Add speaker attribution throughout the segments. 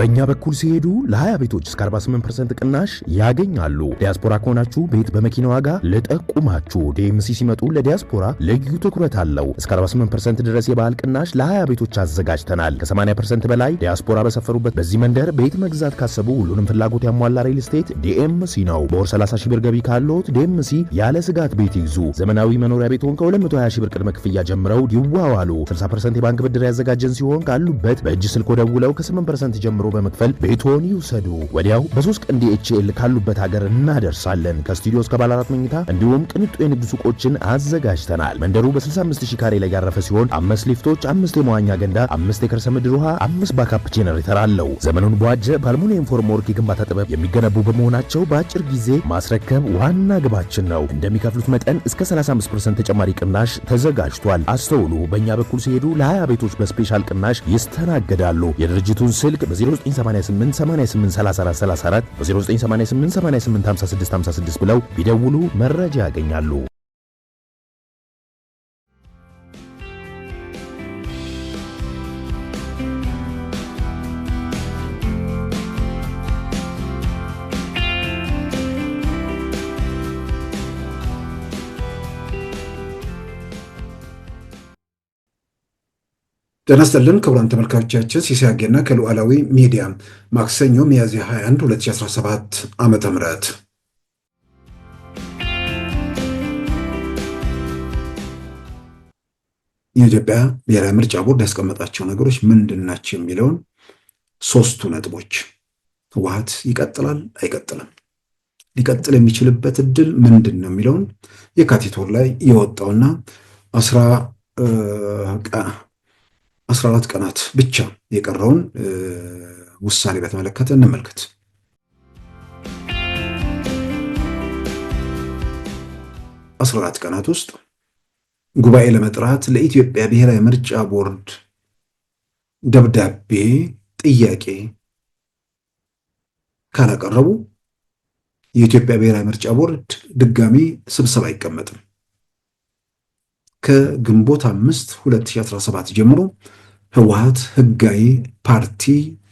Speaker 1: በእኛ በኩል ሲሄዱ ለ20 ቤቶች እስከ 48% ቅናሽ ያገኛሉ። ዲያስፖራ ከሆናችሁ ቤት በመኪና ዋጋ ልጠቁማችሁ። ዲኤምሲ ሲመጡ ለዲያስፖራ ልዩ ትኩረት አለው። እስከ 48% ድረስ የባህል ቅናሽ ለ20 ቤቶች አዘጋጅተናል። ከ80% በላይ ዲያስፖራ በሰፈሩበት በዚህ መንደር ቤት መግዛት ካሰቡ ሁሉንም ፍላጎት ያሟላ ሪል ስቴት ዲኤምሲ ነው። በወር 30 ሺህ ብር ገቢ ካሎት ዲኤምሲ ያለ ስጋት ቤት ይግዙ። ዘመናዊ መኖሪያ ቤቶን ከ220 ሺህ ብር ቅድመ ክፍያ ጀምረው ይዋዋሉ። 60% የባንክ ብድር ያዘጋጀን ሲሆን ካሉበት በእጅ ስልክ ደውለው ከ8% ጀምሮ በመክፈል ቤቶን ይውሰዱ። ወዲያው በ3 ቀን ዲኤችኤል ካሉበት ሀገር እናደርሳለን። ከስቱዲዮ እስከ ባለ 4 መኝታ እንዲሁም ቅንጡ የንግድ ሱቆችን አዘጋጅተናል። መንደሩ በ65000 ካሬ ላይ ያረፈ ሲሆን 5 ሊፍቶች፣ 5 የመዋኛ ገንዳ፣ 5 የከርሰ ምድር ውሃ፣ 5 ባካፕ ጄነሬተር አለው። ዘመኑን በዋጀ በአልሙኒየም ፎርምወርክ የግንባታ ጥበብ የሚገነቡ በመሆናቸው በአጭር ጊዜ ማስረከብ ዋና ግባችን ነው። እንደሚከፍሉት መጠን እስከ 35% ተጨማሪ ቅናሽ ተዘጋጅቷል። አስተውሉ። በእኛ በኩል ሲሄዱ ለ20 ቤቶች በስፔሻል ቅናሽ ይስተናገዳሉ። የድርጅቱን ስልክ በ0988 883434 በ0988 885656 ብለው ቢደውሉ መረጃ ያገኛሉ።
Speaker 2: ጤና ይስጥልን ክቡራን ተመልካቾቻችን፣ ሲሳይ አጌና ከሉዓላዊ ሚዲያ ማክሰኞ ሚያዝያ 21 2017 ዓመተ ምህረት የኢትዮጵያ ብሔራዊ ምርጫ ቦርድ ያስቀመጣቸው ነገሮች ምንድናቸው የሚለውን 3 ነጥቦች ህወሓት ይቀጥላል አይቀጥልም፣ ሊቀጥል የሚችልበት እድል ምንድነው የሚለውን የካቲት ወር ላይ የወጣውና 14 ቀናት ብቻ የቀረውን ውሳኔ በተመለከተ እንመልከት። በ14 ቀናት ውስጥ ጉባኤ ለመጥራት ለኢትዮጵያ ብሔራዊ ምርጫ ቦርድ ደብዳቤ ጥያቄ ካላቀረቡ የኢትዮጵያ ብሔራዊ ምርጫ ቦርድ ድጋሚ ስብሰባ አይቀመጥም። ከግንቦት 5 2017 ጀምሮ ህወሓት ህጋዊ ፓርቲ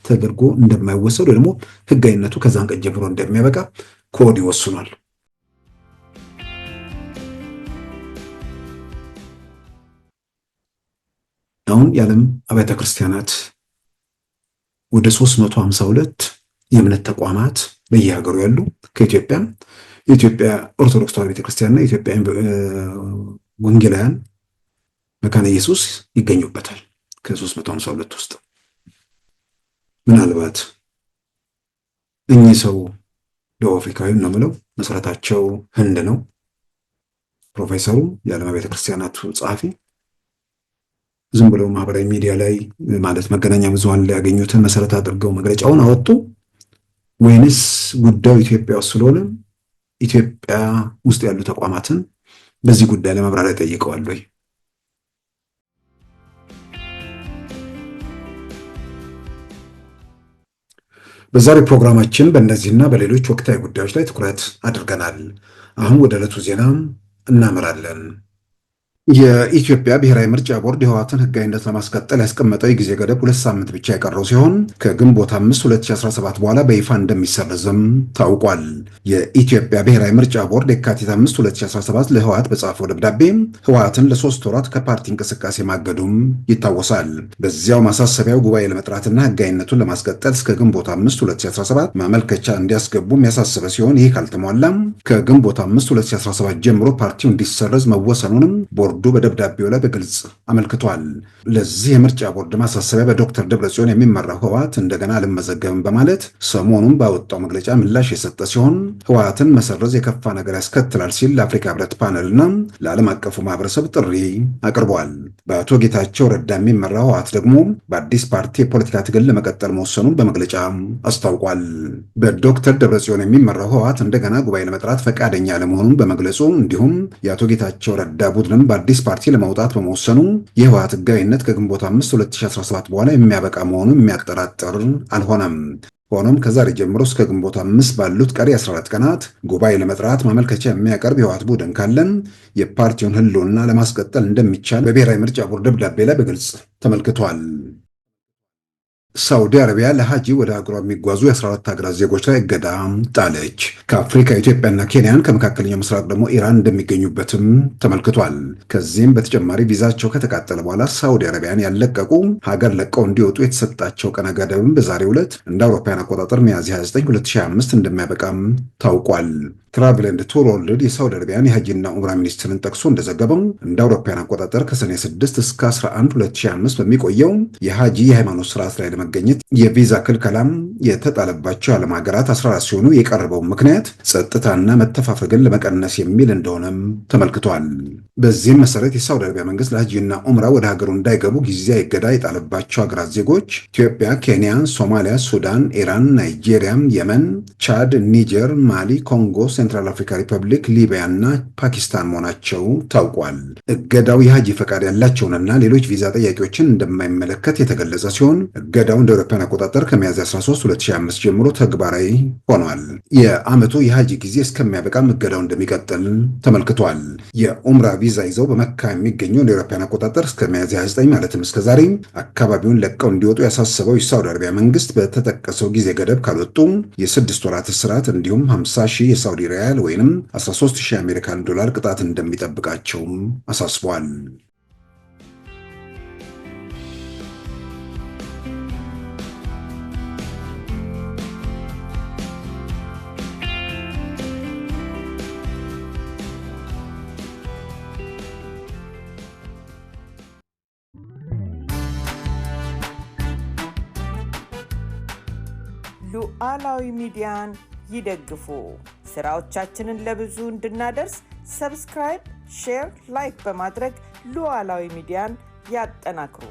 Speaker 2: ተደርጎ እንደማይወሰድ ወይ ደግሞ ህጋዊነቱ ከዛን ቀን ጀምሮ እንደሚያበቃ ከወዲሁ ወስኗል። አሁን የዓለም አብያተ ክርስቲያናት ወደ 352 የእምነት ተቋማት በየሀገሩ ያሉ ከኢትዮጵያ የኢትዮጵያ ኦርቶዶክስ ተዋሕዶ ቤተክርስቲያንና የኢትዮጵያ ወንጌላውያን መካነ ኢየሱስ ይገኙበታል። ከ352 ውስጥ ምናልባት እኚህ ሰው ደቡብ አፍሪካዊ ነው የምለው፣ መሰረታቸው ህንድ ነው። ፕሮፌሰሩ የዓለም ቤተ ክርስቲያናቱ ጸሐፊ ዝም ብለው ማህበራዊ ሚዲያ ላይ ማለት መገናኛ ብዙሃን ላይ ያገኙትን መሰረት አድርገው መግለጫውን አወጡ ወይንስ ጉዳዩ ኢትዮጵያ ውስጥ ስለሆነ ኢትዮጵያ ውስጥ ያሉ ተቋማትን በዚህ ጉዳይ ላይ ማብራሪያ ጠይቀዋል ወይ? በዛሬው ፕሮግራማችን በእነዚህና በሌሎች ወቅታዊ ጉዳዮች ላይ ትኩረት አድርገናል። አሁን ወደ ዕለቱ ዜና እናመራለን። የኢትዮጵያ ብሔራዊ ምርጫ ቦርድ የህወሓትን ህጋዊነት ለማስቀጠል ያስቀመጠው የጊዜ ገደብ 2 ሳምንት ብቻ የቀረው ሲሆን ከግንቦት 5 2017 በኋላ በይፋ እንደሚሰረዝም ታውቋል። የኢትዮጵያ ብሔራዊ ምርጫ ቦርድ የካቲት 5 2017 ለህወሓት በጻፈው ደብዳቤ ህወሓትን ለ3 ወራት ከፓርቲ እንቅስቃሴ ማገዱም ይታወሳል። በዚያው ማሳሰቢያው ጉባኤ ለመጥራትና ህጋዊነቱን ለማስቀጠል እስከ ግንቦት 5 2017 ማመልከቻ እንዲያስገቡ የሚያሳስበ ሲሆን ይህ ካልተሟላም ከግንቦት 5 2017 ጀምሮ ፓርቲው እንዲሰረዝ መወሰኑንም ቦርዱ በደብዳቤው ላይ በግልጽ አመልክቷል። ለዚህ የምርጫ ቦርድ ማሳሰቢያ በዶክተር ደብረጽዮን የሚመራው ህወሓት እንደገና አልመዘገብም በማለት ሰሞኑን ባወጣው መግለጫ ምላሽ የሰጠ ሲሆን ህወሓትን መሰረዝ የከፋ ነገር ያስከትላል ሲል ለአፍሪካ ህብረት ፓነልና ለዓለም አቀፉ ማህበረሰብ ጥሪ አቅርበዋል። በአቶ ጌታቸው ረዳ የሚመራው ህወሓት ደግሞ በአዲስ ፓርቲ የፖለቲካ ትግል ለመቀጠል መወሰኑን በመግለጫ አስታውቋል። በዶክተር ደብረጽዮን የሚመራው ህወሓት እንደገና ጉባኤ ለመጥራት ፈቃደኛ አለመሆኑን በመግለጹ እንዲሁም የአቶ ጌታቸው ረዳ ቡድንም አዲስ ፓርቲ ለማውጣት በመወሰኑ የህወሓት ህጋዊነት ከግንቦት 5 2017 በኋላ የሚያበቃ መሆኑን የሚያጠራጥር አልሆነም። ሆኖም ከዛሬ ጀምሮ እስከ ግንቦት 5 ባሉት ቀሪ 14 ቀናት ጉባኤ ለመጥራት ማመልከቻ የሚያቀርብ የህወሓት ቡድን ካለን የፓርቲውን ህልውና ለማስቀጠል እንደሚቻል በብሔራዊ ምርጫ ቦርድ ደብዳቤ ላይ በግልጽ ተመልክቷል። ሳውዲ አረቢያ ለሐጂ ወደ ሀገሯ የሚጓዙ የ14 ሀገራት ዜጎች ላይ እገዳ ጣለች። ከአፍሪካ ኢትዮጵያና ኬንያን፣ ከመካከለኛው ምስራቅ ደግሞ ኢራን እንደሚገኙበትም ተመልክቷል። ከዚህም በተጨማሪ ቪዛቸው ከተቃጠለ በኋላ ሳውዲ አረቢያን ያለቀቁ ሀገር ለቀው እንዲወጡ የተሰጣቸው ቀነ ገደብም በዛሬው ዕለት እንደ አውሮፓውያን አቆጣጠር ሚያዝያ 29 2025 እንደሚያበቃም ታውቋል። ትራቭል ኤንድ ቱር ወርልድ የሳውዲ አረቢያን የሐጂና ኡምራ ሚኒስትርን ጠቅሶ እንደዘገበው እንደ አውሮፓውያን አቆጣጠር ከሰኔ 6 እስከ 11 2025 በሚቆየው የሐጂ የሃይማኖት ስርዓት ላይ ለመገኘት የቪዛ ክልከላም የተጣለባቸው የዓለም ሀገራት 14 ሲሆኑ የቀረበው ምክንያት ጸጥታና መተፋፈግን ለመቀነስ የሚል እንደሆነም ተመልክቷል። በዚህም መሰረት የሳውዲ አረቢያ መንግስት ለሐጂና ኡምራ ወደ ሀገሩ እንዳይገቡ ጊዜያዊ እገዳ የጣለባቸው ሀገራት ዜጎች ኢትዮጵያ፣ ኬንያ፣ ሶማሊያ፣ ሱዳን፣ ኢራን፣ ናይጄሪያ፣ የመን፣ ቻድ፣ ኒጀር፣ ማሊ፣ ኮንጎ፣ ሴንትራል አፍሪካ ሪፐብሊክ፣ ሊቢያ እና ፓኪስታን መሆናቸው ታውቋል። እገዳው የሐጂ ፈቃድ ያላቸውንና ሌሎች ቪዛ ጠያቂዎችን እንደማይመለከት የተገለጸ ሲሆን እገዳው እንደ አውሮፓውያን አቆጣጠር ከሚያዝያ 13 2025 ጀምሮ ተግባራዊ ሆኗል። የዓመቱ የሐጂ ጊዜ እስከሚያበቃም እገዳው እንደሚቀጥል ተመልክቷል። የኡምራ ቪዛ ይዘው በመካ የሚገኘው እንደ አውሮፓውያን አቆጣጠር እስከ ሚያዝያ 29 ማለትም እስከ ዛሬ አካባቢውን ለቀው እንዲወጡ ያሳሰበው የሳውዲ አረቢያ መንግስት በተጠቀሰው ጊዜ ገደብ ካልወጡ የ6 ወራት እስራት እንዲሁም 50 ሺህ የሳውዲ ሪያል ወይም 13,000 የአሜሪካን ዶላር ቅጣት እንደሚጠብቃቸውም አሳስቧል።
Speaker 3: ሉዓላዊ ሚዲያን ይደግፉ። ስራዎቻችንን ለብዙ እንድናደርስ ሰብስክራይብ፣ ሼር፣ ላይክ በማድረግ ሉዓላዊ ሚዲያን ያጠናክሩ።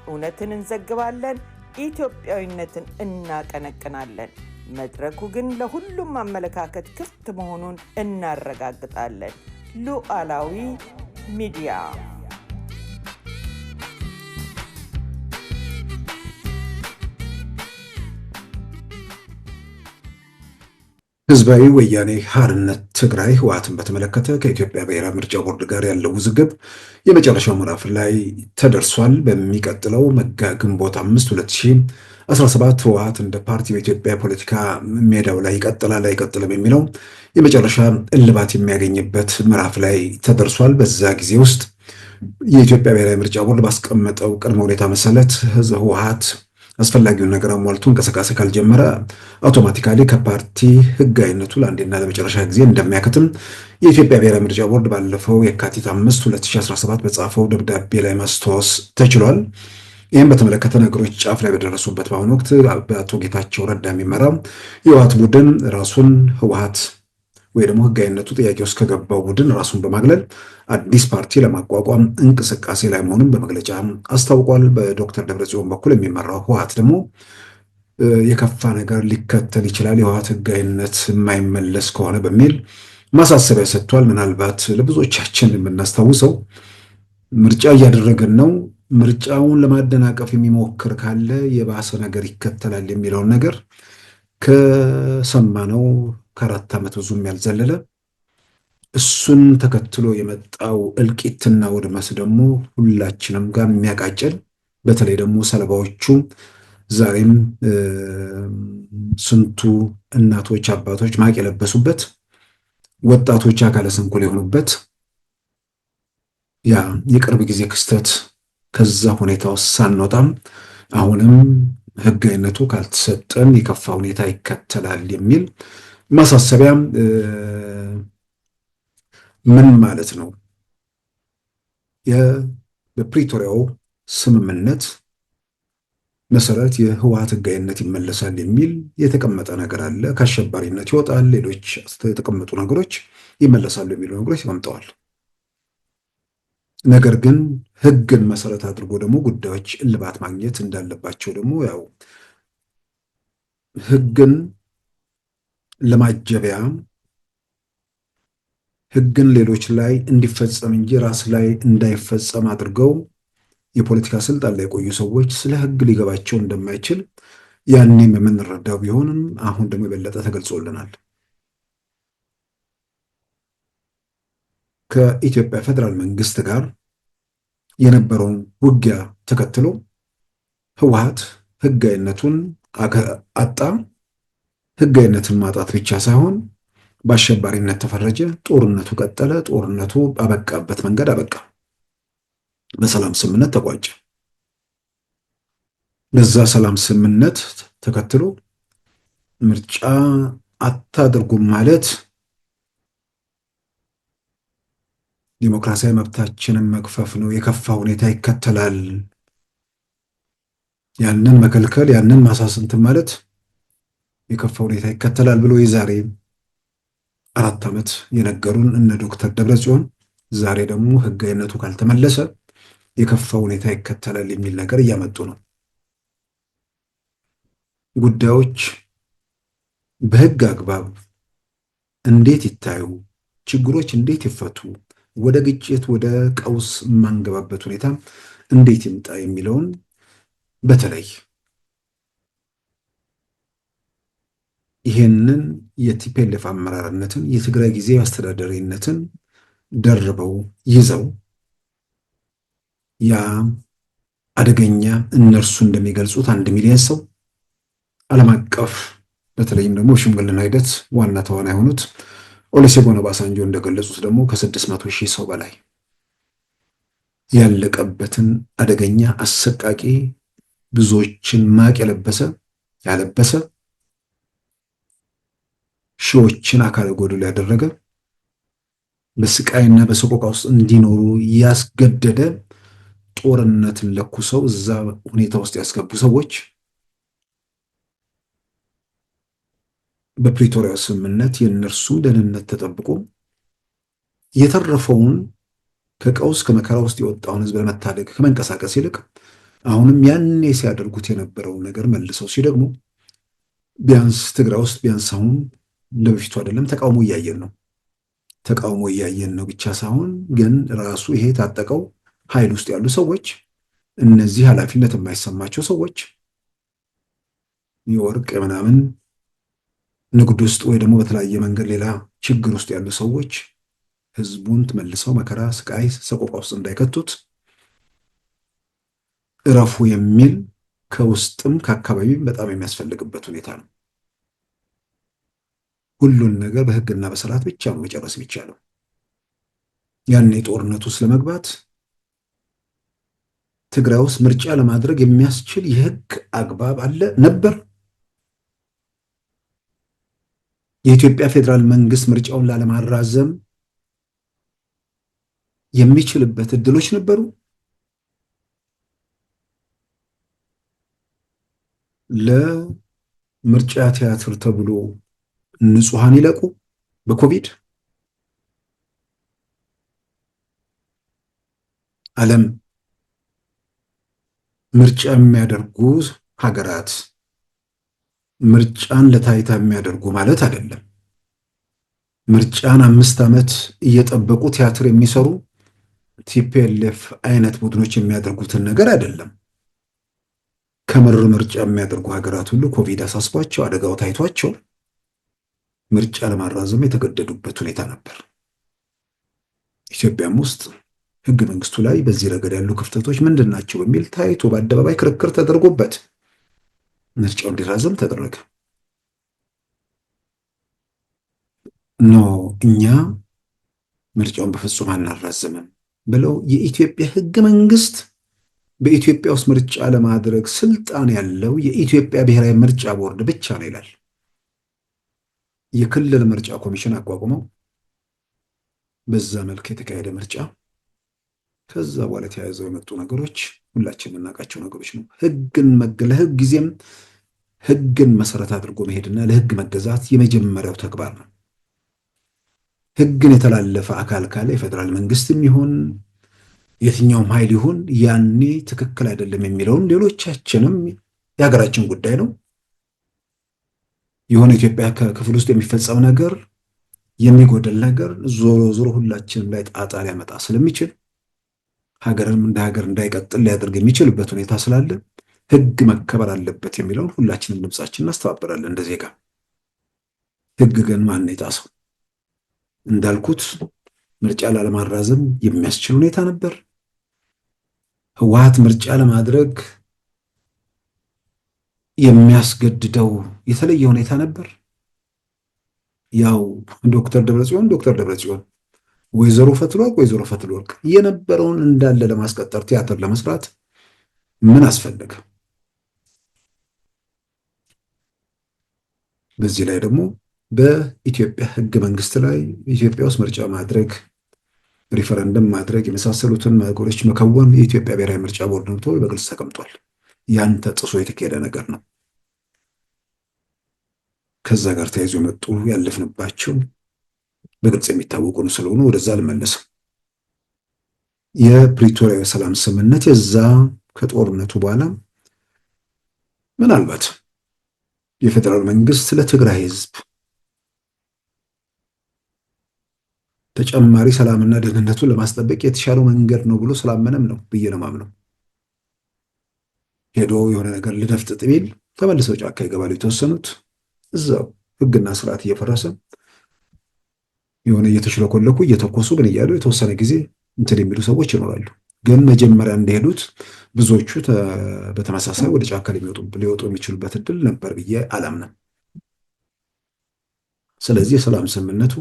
Speaker 3: እውነትን እንዘግባለን፣ ኢትዮጵያዊነትን እናቀነቅናለን። መድረኩ ግን ለሁሉም አመለካከት ክፍት መሆኑን እናረጋግጣለን። ሉዓላዊ ሚዲያ
Speaker 2: ህዝባዊ ወያኔ ሓርነት ትግራይ ህወሓትን በተመለከተ ከኢትዮጵያ ብሔራዊ ምርጫ ቦርድ ጋር ያለው ውዝግብ የመጨረሻው ምዕራፍ ላይ ተደርሷል። በሚቀጥለው ግንቦት 5 2017 ህወሓት እንደ ፓርቲ በኢትዮጵያ ፖለቲካ ሜዳው ላይ ይቀጥላል አይቀጥልም የሚለው የመጨረሻ እልባት የሚያገኝበት ምዕራፍ ላይ ተደርሷል። በዛ ጊዜ ውስጥ የኢትዮጵያ ብሔራዊ ምርጫ ቦርድ ባስቀመጠው ቅድመ ሁኔታ መሰረት ህወሓት አስፈላጊውን ነገር አሟልቶ እንቅስቃሴ ካልጀመረ አውቶማቲካሊ ከፓርቲ ህጋዊነቱ ለአንዴና ለመጨረሻ ጊዜ እንደሚያከትም የኢትዮጵያ ብሔራዊ ምርጫ ቦርድ ባለፈው የካቲት 5 2017 በጻፈው ደብዳቤ ላይ ማስታወስ ተችሏል። ይህም በተመለከተ ነገሮች ጫፍ ላይ በደረሱበት በአሁኑ ወቅት በአቶ ጌታቸው ረዳ የሚመራው የህወሓት ቡድን ራሱን ህወሓት ወይ ደግሞ ህጋዊነቱ ጥያቄ ውስጥ ከገባው ቡድን ራሱን በማግለል አዲስ ፓርቲ ለማቋቋም እንቅስቃሴ ላይ መሆኑን በመግለጫ አስታውቋል። በዶክተር ደብረጽዮን በኩል የሚመራው ህወሓት ደግሞ የከፋ ነገር ሊከተል ይችላል የህወሓት ህጋዊነት የማይመለስ ከሆነ በሚል ማሳሰቢያ ሰጥቷል። ምናልባት ለብዙዎቻችን የምናስታውሰው ምርጫ እያደረግን ነው፣ ምርጫውን ለማደናቀፍ የሚሞክር ካለ የባሰ ነገር ይከተላል የሚለውን ነገር ከሰማነው ከ4 ዓመት ብዙም ያልዘለለ እሱን ተከትሎ የመጣው እልቂትና ውድመት ደግሞ ሁላችንም ጋር የሚያቃጭል በተለይ ደግሞ ሰለባዎቹ ዛሬም ስንቱ እናቶች፣ አባቶች ማቅ የለበሱበት፣ ወጣቶች አካለ ስንኩል የሆኑበት ያ የቅርብ ጊዜ ክስተት ከዛ ሁኔታ ውስጥ ሳንወጣም አሁንም ህጋዊነቱ ካልተሰጠን የከፋ ሁኔታ ይከተላል የሚል ማሳሰቢያ ምን ማለት ነው? በፕሪቶሪያው ስምምነት መሰረት የህወሓት ህጋዊነት ይመለሳል የሚል የተቀመጠ ነገር አለ። ከአሸባሪነት ይወጣል፣ ሌሎች የተቀመጡ ነገሮች ይመለሳሉ የሚሉ ነገሮች ተቀምጠዋል። ነገር ግን ህግን መሰረት አድርጎ ደግሞ ጉዳዮች እልባት ማግኘት እንዳለባቸው ደግሞ ያው ህግን ለማጀቢያ ህግን ሌሎች ላይ እንዲፈጸም እንጂ ራስ ላይ እንዳይፈጸም አድርገው የፖለቲካ ስልጣን ላይ የቆዩ ሰዎች ስለ ህግ ሊገባቸው እንደማይችል ያኔም የምንረዳው ቢሆንም አሁን ደግሞ የበለጠ ተገልጾልናል። ከኢትዮጵያ ፌዴራል መንግስት ጋር የነበረውን ውጊያ ተከትሎ ህወሓት ህጋዊነቱን አጣ። ህጋዊነትን ማጣት ብቻ ሳይሆን በአሸባሪነት ተፈረጀ። ጦርነቱ ቀጠለ። ጦርነቱ አበቃበት መንገድ አበቃ፣ በሰላም ስምምነት ተቋጨ። በዛ ሰላም ስምምነት ተከትሎ ምርጫ አታድርጉም ማለት ዲሞክራሲያዊ መብታችንን መግፈፍ ነው፣ የከፋ ሁኔታ ይከተላል። ያንን መከልከል፣ ያንን ማሳሰንትን ማለት የከፋ ሁኔታ ይከተላል ብሎ የዛሬ 4 ዓመት የነገሩን እነ ዶክተር ደብረጽዮን ዛሬ ደግሞ ህጋዊነቱ ካልተመለሰ የከፋ ሁኔታ ይከተላል የሚል ነገር እያመጡ ነው። ጉዳዮች በህግ አግባብ እንዴት ይታዩ፣ ችግሮች እንዴት ይፈቱ፣ ወደ ግጭት ወደ ቀውስ የማንገባበት ሁኔታ እንዴት ይምጣ የሚለውን በተለይ ይሄንን የቲፒኤልኤፍ አመራርነትን የትግራይ ጊዜያዊ አስተዳዳሪነትን ደርበው ይዘው ያ አደገኛ እነርሱ እንደሚገልጹት 1 ሚሊዮን ሰው ዓለም አቀፍ በተለይም ደግሞ ሽምግልና ሂደት ዋና ተዋናይ የሆኑት ኦሉሴጉን ኦባሳንጆ እንደገለጹት ደግሞ ከ600 ሺህ ሰው በላይ ያለቀበትን አደገኛ አሰቃቂ ብዙዎችን ማቅ ያለበሰ ሺዎችን አካለ ጎደሎ ያደረገ በስቃይና በሰቆቃ ውስጥ እንዲኖሩ ያስገደደ ጦርነትን ለኩሰው እዛ ሁኔታ ውስጥ ያስገቡ ሰዎች በፕሪቶሪያ ስምምነት የእነርሱም ደህንነት ተጠብቆ የተረፈውን ከቀውስ ከመከራ ውስጥ የወጣውን ህዝብ ለመታደግ ከመንቀሳቀስ ይልቅ አሁንም ያኔ ሲያደርጉት የነበረውን ነገር መልሰው ሲደግሙ ቢያንስ ትግራይ ውስጥ ቢያንስ አሁን ለበፊቱ አይደለም ተቃውሞ እያየን ነው ብቻ ሳይሆን ግን ራሱ ይሄ ታጠቀው ኃይል ውስጥ ያሉ ሰዎች እነዚህ ኃላፊነት የማይሰማቸው ሰዎች የወርቅ ምናምን ንግድ ውስጥ ወይ ደግሞ በተለያየ መንገድ ሌላ ችግር ውስጥ ያሉ ሰዎች ህዝቡን ተመልሰው መከራ፣ ስቃይ፣ ሰቆቃ ውስጥ እንዳይከቱት እረፉ የሚል ከውስጥም ከአካባቢም በጣም የሚያስፈልግበት ሁኔታ ነው። ሁሉን ነገር በህግና በስርዓት ብቻ ነው መጨረስ የሚቻለው። ያኔ ጦርነት ውስጥ ለመግባት ትግራይ ውስጥ ምርጫ ለማድረግ የሚያስችል የህግ አግባብ ነበር። የኢትዮጵያ ፌዴራል መንግስት ምርጫውን ላለማራዘም የሚችልበት እድሎች ነበሩ። ለምርጫ ቲያትር ተብሎ ንጹሃን ይለቁ በኮቪድ ዓለም ምርጫ የሚያደርጉ ሀገራት ምርጫን ለታይታ የሚያደርጉ ማለት አይደለም። ምርጫን 5 ዓመት እየጠበቁ ቲያትር የሚሰሩ ቲፒኤልኤፍ አይነት ቡድኖች የሚያደርጉትን ነገር አይደለም። ከምር ምርጫ የሚያደርጉ ሀገራት ሁሉ ኮቪድ አሳስቧቸው አደጋው ታይቷቸው ምርጫ ለማራዘም የተገደዱበት ሁኔታ ነበር። ኢትዮጵያም ውስጥ ህገ መንግስቱ ላይ በዚህ ረገድ ያሉ ክፍተቶች ምንድን ናቸው በሚል ታይቶ በአደባባይ ክርክር ተደርጎበት ምርጫው እንዲራዘም ተደረገ። እኛ ምርጫውን በፍጹም አናራዝምም ብለው የኢትዮጵያ ህገ መንግስት በኢትዮጵያ ውስጥ ምርጫ ለማድረግ ስልጣን ያለው የኢትዮጵያ ብሔራዊ ምርጫ ቦርድ ብቻ ነው ይላል። የክልል ምርጫ ኮሚሽን አቋቁመው በዛ መልክ የተካሄደ ምርጫ ከዛ በኋላ ተያይዘው የመጡ ነገሮች ሁላችንም የምናውቃቸው ነገሮች ነው። ለህግ ጊዜም ህግን መሰረት አድርጎ መሄድና ለህግ መገዛት የመጀመሪያው ተግባር ነው። ህግን የተላለፈ አካል ካለ የፌዴራል መንግስትም ይሁን የትኛውም ኃይል ይሁን ያኔ ትክክል አይደለም የሚለውን ሌሎቻችንም የሀገራችን ጉዳይ ነው። የሆነ ኢትዮጵያ ክፍል ውስጥ የሚፈጸም ነገር የሚጎደል ነገር ዞሮ ዞሮ ሁላችንም ላይ ጣጣ ሊያመጣ ስለሚችል ሀገርም እንደ ሀገር እንዳይቀጥል ሊያደርግ የሚችልበት ሁኔታ ስላለ ህግ መከበር አለበት የሚለውን ሁላችንም ድምጻችን እናስተባብራለን እንደ ዜጋ። ህግ ግን ማን የጣሰው? እንዳልኩት ምርጫ ላለማራዘም የሚያስችል ሁኔታ ነበር። ህወሓት ምርጫ ለማድረግ የሚያስገድደው የተለየ ሁኔታ ነበር። ያው ዶክተር ደብረጽዮን፣ ወይዘሮ ፈትለወርቅ የነበረውን እንዳለ ለማስቀጠር ቲያትር ለመስራት ምን አስፈለገ? በዚህ ላይ ደግሞ በኢትዮጵያ ሕገ መንግስት ላይ ኢትዮጵያ ውስጥ ምርጫ ማድረግ፣ ሪፈረንደም ማድረግ የመሳሰሉትን ነገሮች መከወን የኢትዮጵያ ብሔራዊ ምርጫ ቦርድ ነው ተብሎ በግልጽ ተቀምጧል። ያን ተጥሶ የተካሄደ ነገር ነው። ከዛ ጋር ተያይዞ የመጡ ያለፍንባቸው በግልጽ የሚታወቁ ስለሆኑ ወደዛ አልመለስም። የፕሪቶሪያ የሰላም ስምምነት የዛ ከጦርነቱ በኋላ ምናልባት የፌዴራል መንግስት ለትግራይ ህዝብ ተጨማሪ ሰላምና ደህንነቱን ለማስጠበቅ የተሻለው መንገድ ነው ብሎ ስላመነም ነው ብዬ ነው የማምነው። ሄዶ የሆነ ነገር ልደፍጥጥ ቢል ተመልሰው ጫካ ይገባሉ። የተወሰኑት እዛው ህግና ስርዓት እየፈረሰ የሆነ እየተሽለኮለኩ እየተኮሱ ግን እያሉ የተወሰነ ጊዜ እንትን የሚሉ ሰዎች ይኖራሉ። ግን መጀመሪያ እንደሄዱት ብዙዎቹ በተመሳሳይ ወደ ጫካ ሊወጡ የሚችሉበት እድል ነበር ብዬ አላምንም። ስለዚህ የሰላም ስምምነቱ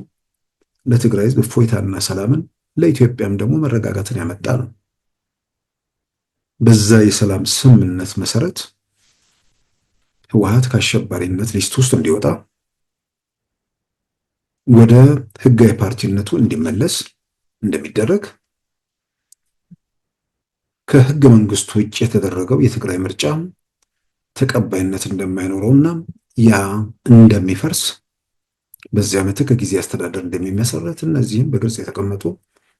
Speaker 2: ለትግራይ ህዝብ እፎይታና ሰላምን ለኢትዮጵያም ደግሞ መረጋጋትን ያመጣ ነው። በዛ የሰላም ስምምነት መሰረት ህወሓት ከአሸባሪነት ሊስት ውስጥ እንዲወጣ ወደ ህጋዊ ፓርቲነቱ እንዲመለስ እንደሚደረግ ከህገ መንግስቱ ውጭ የተደረገው የትግራይ ምርጫ ተቀባይነት እንደማይኖረውና ያ እንደሚፈርስ በዚያ ምትክ ጊዜ አስተዳደር እንደሚመሰረት እነዚህም በግልጽ የተቀመጡ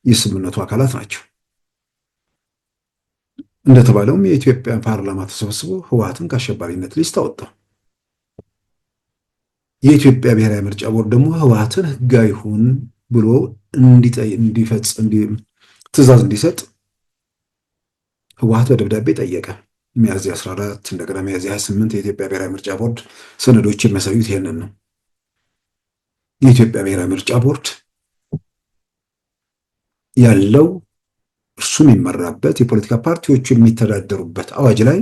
Speaker 2: የስምምነቱ አካላት ናቸው። እንደተባለውም የኢትዮጵያ ፓርላማ ተሰብስቦ ህወሓትን ከአሸባሪነት ሊስት አወጣ። የኢትዮጵያ ብሔራዊ ምርጫ ቦርድ ደግሞ ህወሓትን ህጋዊ ሁን ብሎ እንዲፈጽም ትዕዛዝ እንዲሰጥ ህወሓት በደብዳቤ ጠየቀ። ሚያዝያ 14 እንደገና ሚያዝያ 28 የኢትዮጵያ ብሔራዊ ምርጫ ቦርድ ሰነዶች የሚያሳዩት ይሄንን ነው። የኢትዮጵያ ብሔራዊ ምርጫ ቦርድ ያለው እርሱ የሚመራበት የፖለቲካ ፓርቲዎቹ የሚተዳደሩበት አዋጅ ላይ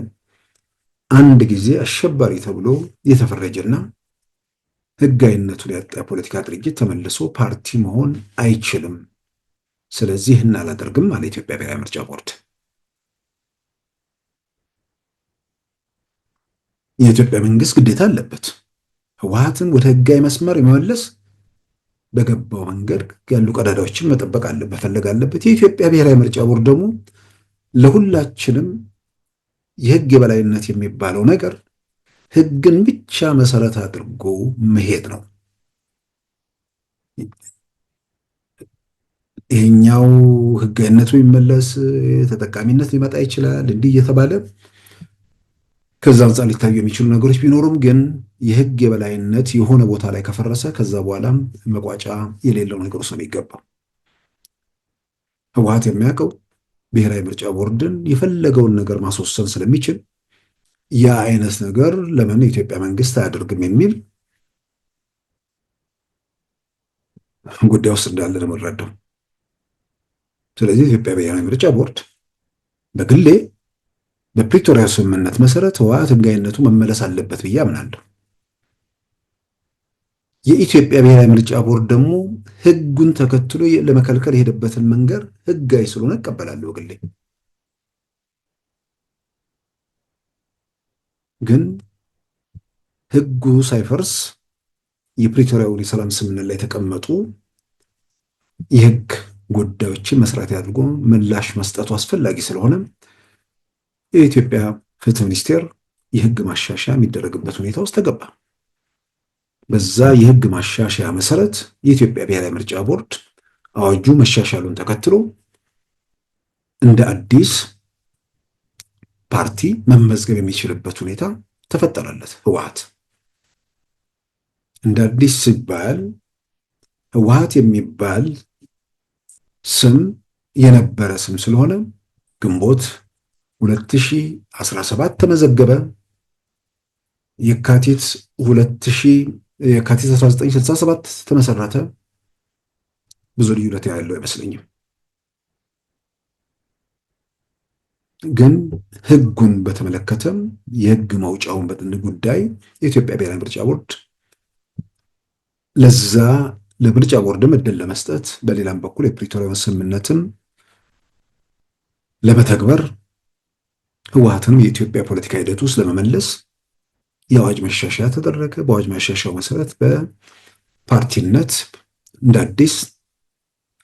Speaker 2: አንድ ጊዜ አሸባሪ ተብሎ የተፈረጀና ህጋዊነቱን ያጣ የፖለቲካ ድርጅት ተመልሶ ፓርቲ መሆን አይችልም። ስለዚህ እናላደርግም አለ የኢትዮጵያ ብሔራዊ ምርጫ ቦርድ። የኢትዮጵያ መንግስት ግዴታ አለበት ህወሓትን ወደ ህጋዊ መስመር የመመለስ በገባው መንገድ ያሉ ቀዳዳዎችን መጠበቅ አለበት፣ መፈለግ አለበት። የኢትዮጵያ ብሔራዊ ምርጫ ቦርድ ደግሞ ለሁላችንም የህግ የበላይነት የሚባለው ነገር ህግን ብቻ መሰረት አድርጎ መሄድ ነው። ይሄኛው ህጋዊነቱ ይመለስ፣ ተጠቃሚነት ሊመጣ ይችላል እንዲህ እየተባለ ከዛ አንጻር ሊታዩ የሚችሉ ነገሮች ቢኖሩም ግን የህግ የበላይነት የሆነ ቦታ ላይ ከፈረሰ ከዛ በኋላም መቋጫ የሌለው ነገር ውስጥ ነው የሚገባው። ህወሓት የሚያውቀው ብሔራዊ ምርጫ ቦርድን የፈለገውን ነገር ማስወሰን ስለሚችል ያ አይነት ነገር ለምን የኢትዮጵያ መንግስት አያደርግም የሚል ጉዳይ ውስጥ እንዳለ ነው የምንረዳው። ስለዚህ የኢትዮጵያ ብሔራዊ ምርጫ ቦርድ በግሌ በፕሪቶሪያ ስምምነት መሰረት ህወሓት ህጋዊነቱ መመለስ አለበት ብዬ አምናለሁ። የኢትዮጵያ ብሔራዊ ምርጫ ቦርድ ደግሞ ህጉን ተከትሎ ለመከልከል የሄደበትን መንገድ ህጋዊ ስለሆነ እቀበላለሁ በግሌ። ግን ህጉ ሳይፈርስ የፕሪቶሪያውን የሰላም ስምምነት ላይ የተቀመጡ የህግ ጉዳዮችን መስራት አድርጎ ምላሽ መስጠቱ አስፈላጊ ስለሆነ የኢትዮጵያ ፍትህ ሚኒስቴር የህግ ማሻሻያ የሚደረግበት ሁኔታ ውስጥ ተገባ። በዛ የህግ ማሻሻያ መሰረት የኢትዮጵያ ብሔራዊ ምርጫ ቦርድ አዋጁ መሻሻሉን ተከትሎ እንደ አዲስ ፓርቲ መመዝገብ የሚችልበት ሁኔታ ተፈጠረለት። ህወሓት እንደ አዲስ ሲባል ህወሓት የሚባል ስም የነበረ ስም ስለሆነ ግንቦት 2017 ተመዘገበ። የካቲት 1967 ተመሰረተ። ብዙ ልዩነት ያለው አይመስለኝም። ግን ህጉን በተመለከተም የህግ ማውጫውን ጉዳይ የኢትዮጵያ ብሔራዊ ምርጫ ቦርድ ለዛ ለምርጫ ቦርድም እድል ለመስጠት በሌላም በኩል የፕሪቶሪያውን ስምምነትም ለመተግበር ህወሓትንም የኢትዮጵያ ፖለቲካ ሂደት ውስጥ ለመመለስ የአዋጅ መሻሻያ ተደረገ። በአዋጅ መሻሻያው መሰረት በፓርቲነት እንደ አዲስ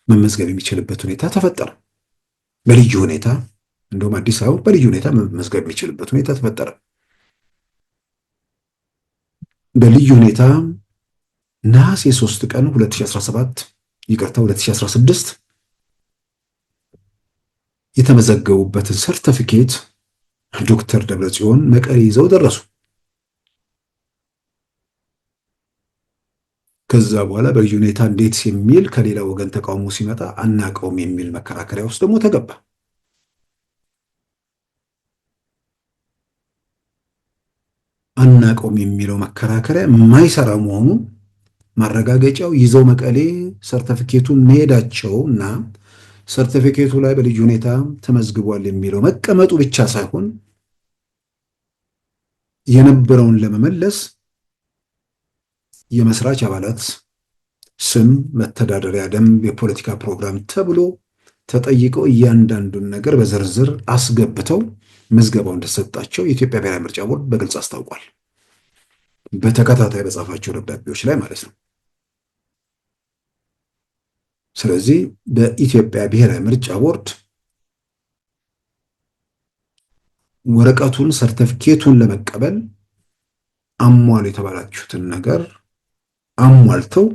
Speaker 2: መመዝገብ የሚችልበት ሁኔታ ተፈጠረ። በልዩ ሁኔታ እንደውም አዲስ አበባ በልዩ ሁኔታ መመዝገብ የሚችልበት ሁኔታ ተፈጠረ። በልዩ ሁኔታ ነሐሴ 3 ቀን 2016 የተመዘገቡበትን ሰርተፊኬት ዶክተር ደብረጽዮን መቀሌ ይዘው ደረሱ። ከዛ በኋላ በልዩ ሁኔታ እንዴት የሚል ከሌላ ወገን ተቃውሞ ሲመጣ አናቀውም የሚል መከራከሪያ ውስጥ ደግሞ ተገባ። አናቀውም የሚለው መከራከሪያ የማይሰራ መሆኑ ማረጋገጫው ይዘው መቀሌ ሰርተፊኬቱን መሄዳቸው እና ሰርቲፊኬቱ ላይ በልዩ ሁኔታ ተመዝግቧል የሚለው መቀመጡ ብቻ ሳይሆን የነበረውን ለመመለስ የመስራች አባላት ስም፣ መተዳደሪያ ደንብ፣ የፖለቲካ ፕሮግራም ተብሎ ተጠይቀው እያንዳንዱን ነገር በዝርዝር አስገብተው ምዝገባው እንደተሰጣቸው የኢትዮጵያ ብሔራዊ ምርጫ ቦርድ በግልጽ አስታውቋል። በተከታታይ በጻፋቸው ደብዳቤዎች ላይ ማለት ነው። ስለዚህ በኢትዮጵያ ብሔራዊ ምርጫ ቦርድ ወረቀቱን ሰርተፊኬቱን ለመቀበል አሟሉ የተባላችሁትን ነገር አሟልተው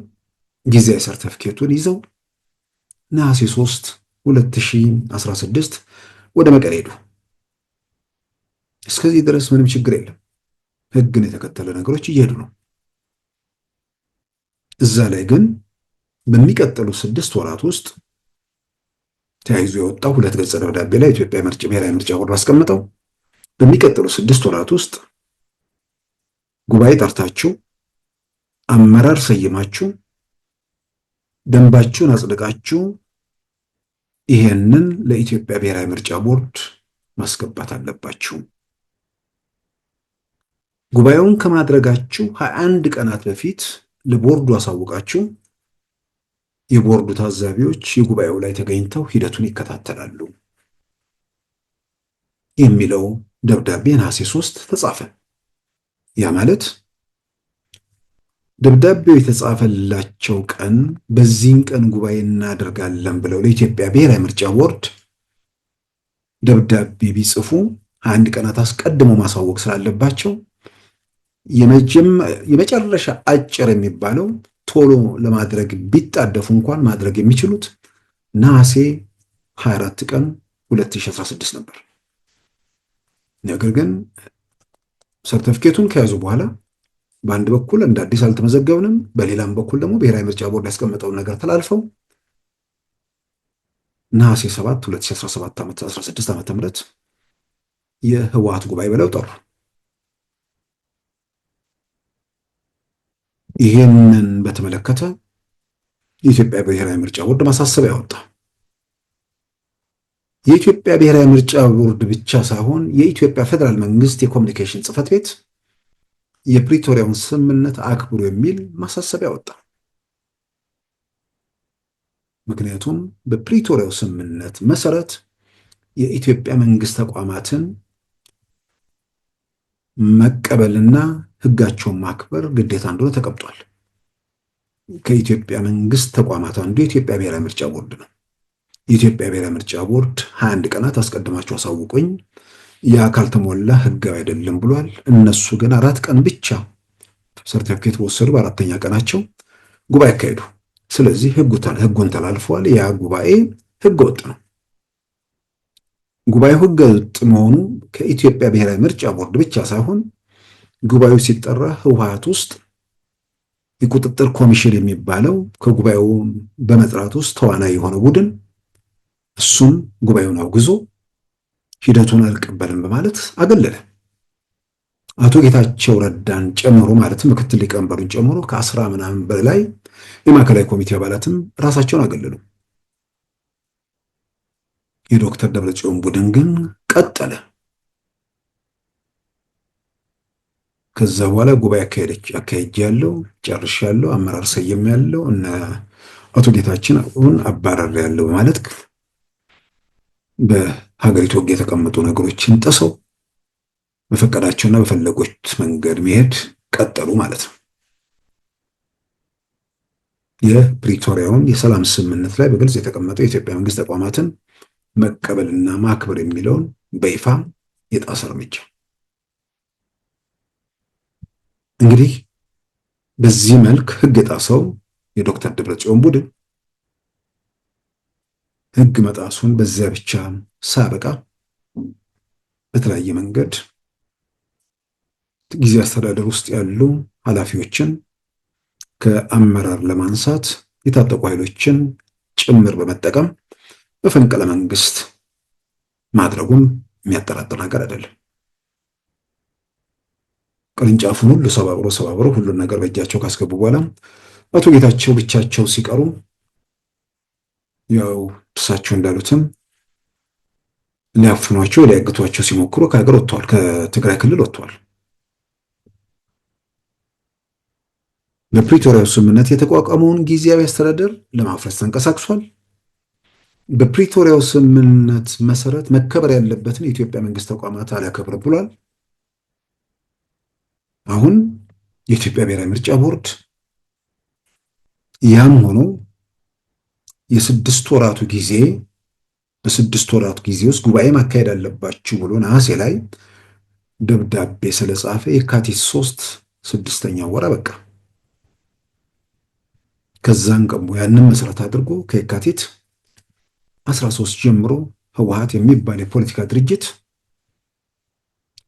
Speaker 2: ጊዜያዊ ሰርተፊኬቱን ይዘው ነሐሴ 3 2016 ወደ መቀሌ ሄዱ። እስከዚህ ድረስ ምንም ችግር የለም። ህግን የተከተለ ነገሮች እየሄዱ ነው። እዛ ላይ ግን በሚቀጥሉ 6 ወራት ውስጥ ተያይዞ የወጣው 2 ገጽ ደብዳቤ ላይ ኢትዮጵያ ብሔራዊ ምርጫ ቦርድ አስቀምጠው በሚቀጥሉ 6 ወራት ውስጥ ጉባኤ ጠርታችሁ አመራር ሰይማችሁ ደንባችሁን አጽድቃችሁ ይሄንን ለኢትዮጵያ ብሔራዊ ምርጫ ቦርድ ማስገባት አለባችሁ። ጉባኤውን ከማድረጋችሁ 21 ቀናት በፊት ለቦርዱ አሳውቃችሁ የቦርዱ ታዛቢዎች የጉባኤው ላይ ተገኝተው ሂደቱን ይከታተላሉ የሚለው ደብዳቤ ነሐሴ 3 ተጻፈ። ያ ማለት ደብዳቤው የተጻፈላቸው ቀን በዚህን ቀን ጉባኤ እናደርጋለን ብለው ለኢትዮጵያ ብሔራዊ ምርጫ ቦርድ ደብዳቤ ቢጽፉ 21 ቀናት አስቀድመው ማሳወቅ ስላለባቸው የመጨረሻ አጭር የሚባለው ቶሎ ለማድረግ ቢጣደፉ እንኳን ማድረግ የሚችሉት ነሐሴ 24 ቀን 2016 ነበር። ነገር ግን ሰርቲፊኬቱን ከያዙ በኋላ በአንድ በኩል እንደ አዲስ አልተመዘገብንም፣ በሌላም በኩል ደግሞ ብሔራዊ ምርጫ ቦርድ ያስቀመጠውን ነገር ተላልፈው ነሐሴ 7 2016 ዓ.ም የህወሓት ጉባኤ ብለው ጠሩ። ይሄንን በተመለከተ የኢትዮጵያ ብሔራዊ ምርጫ ቦርድ ማሳሰቢያ ያወጣ። የኢትዮጵያ ብሔራዊ ምርጫ ቦርድ ብቻ ሳይሆን የኢትዮጵያ ፌደራል መንግስት የኮሚኒኬሽን ጽሕፈት ቤት የፕሪቶሪያውን ስምምነት አክብሩ የሚል ማሳሰቢያ ያወጣ። ምክንያቱም በፕሪቶሪያው ስምምነት መሰረት የኢትዮጵያ መንግስት ተቋማትን መቀበልና ህጋቸውን ማክበር ግዴታ እንደሆነ ተቀምጧል። ከኢትዮጵያ መንግስት ተቋማት አንዱ የኢትዮጵያ ብሔራዊ ምርጫ ቦርድ ነው። የኢትዮጵያ ብሔራዊ ምርጫ ቦርድ 21 ቀናት አስቀድማችሁ አሳውቁኝ፣ ያ ካልተሞላ ህጋዊ አይደለም ብሏል። እነሱ ግን 4 ቀን ብቻ ሰርቲፊኬት ወሰዱ። በአራተኛ ቀናቸው ጉባኤ አካሄዱ። ስለዚህ ህጉን ተላልፈዋል። ያ ጉባኤ ህገ ወጥ ነው። ጉባኤው ህገ ወጥ መሆኑ ከኢትዮጵያ ብሔራዊ ምርጫ ቦርድ ብቻ ሳይሆን ጉባኤው ሲጠራ ህወሓት ውስጥ የቁጥጥር ኮሚሽን የሚባለው ከጉባኤው በመጥራት ውስጥ ተዋናይ የሆነ ቡድን እሱም ጉባኤውን አውግዞ ሂደቱን አልቀበልም በማለት አገለለ። አቶ ጌታቸው ረዳን ጨምሮ ማለትም ምክትል ሊቀመንበሩን ጨምሮ ከ10 ምናምን በላይ የማዕከላዊ ኮሚቴ አባላትም ራሳቸውን አገለሉ። የዶክተር ደብረጽዮን ቡድን ግን ቀጠለ። ከዛ በኋላ ጉባኤ አካሄጅ ያለው ጨርሽ ያለው አመራር ሰየም ያለው እነ አቶ ጌታችን አሁን አባረር ያለው ማለት በሀገሪቱ ሕግ የተቀመጡ ነገሮችን ጥሰው በፈቀዳቸውና በፈለጉት መንገድ መሄድ ቀጠሉ ማለት ነው። የፕሪቶሪያውን የሰላም ስምምነት ላይ በግልጽ የተቀመጠው የኢትዮጵያ መንግስት ተቋማትን መቀበልና ማክበር የሚለውን በይፋ የጣሰ እርምጃ። እንግዲህ በዚህ መልክ ህግ የጣሰው የዶክተር ደብረጽዮን ቡድን ህግ መጣሱን በዚያ ብቻ ሳበቃ በተለያየ መንገድ ጊዜ አስተዳደር ውስጥ ያሉ ኃላፊዎችን ከአመራር ለማንሳት የታጠቁ ኃይሎችን ጭምር በመጠቀም በፈንቅለ መንግስት ማድረጉም የሚያጠራጥር ነገር አይደለም። ቅርንጫፉን ሁሉ ሰባብሮ ሁሉን ነገር በእጃቸው ካስገቡ በኋላ አቶ ጌታቸው ብቻቸው ሲቀሩ ያው እርሳቸው እንዳሉትም ሊያፍኗቸው ሊያግቷቸው ሲሞክሩ ከሀገር ወጥተዋል፣ ከትግራይ ክልል ወጥተዋል። በፕሪቶሪያው ስምምነት የተቋቋመውን ጊዜያዊ አስተዳደር ለማፍረስ ተንቀሳቅሷል። በፕሪቶሪያው ስምምነት መሰረት መከበር ያለበትን የኢትዮጵያ መንግስት ተቋማት አላከብር ብሏል። አሁን የኢትዮጵያ ብሔራዊ ምርጫ ቦርድ ያም ሆኖ በስድስት ወራቱ ጊዜ ውስጥ ጉባኤ ማካሄድ አለባችሁ ብሎ ነሐሴ ላይ ደብዳቤ ስለጻፈ የካቲት 3 6ኛው ወር በቃ ከዛን ቀሙ ያንን መሰረት አድርጎ ከየካቲት 13 ጀምሮ ህወሓት የሚባል የፖለቲካ ድርጅት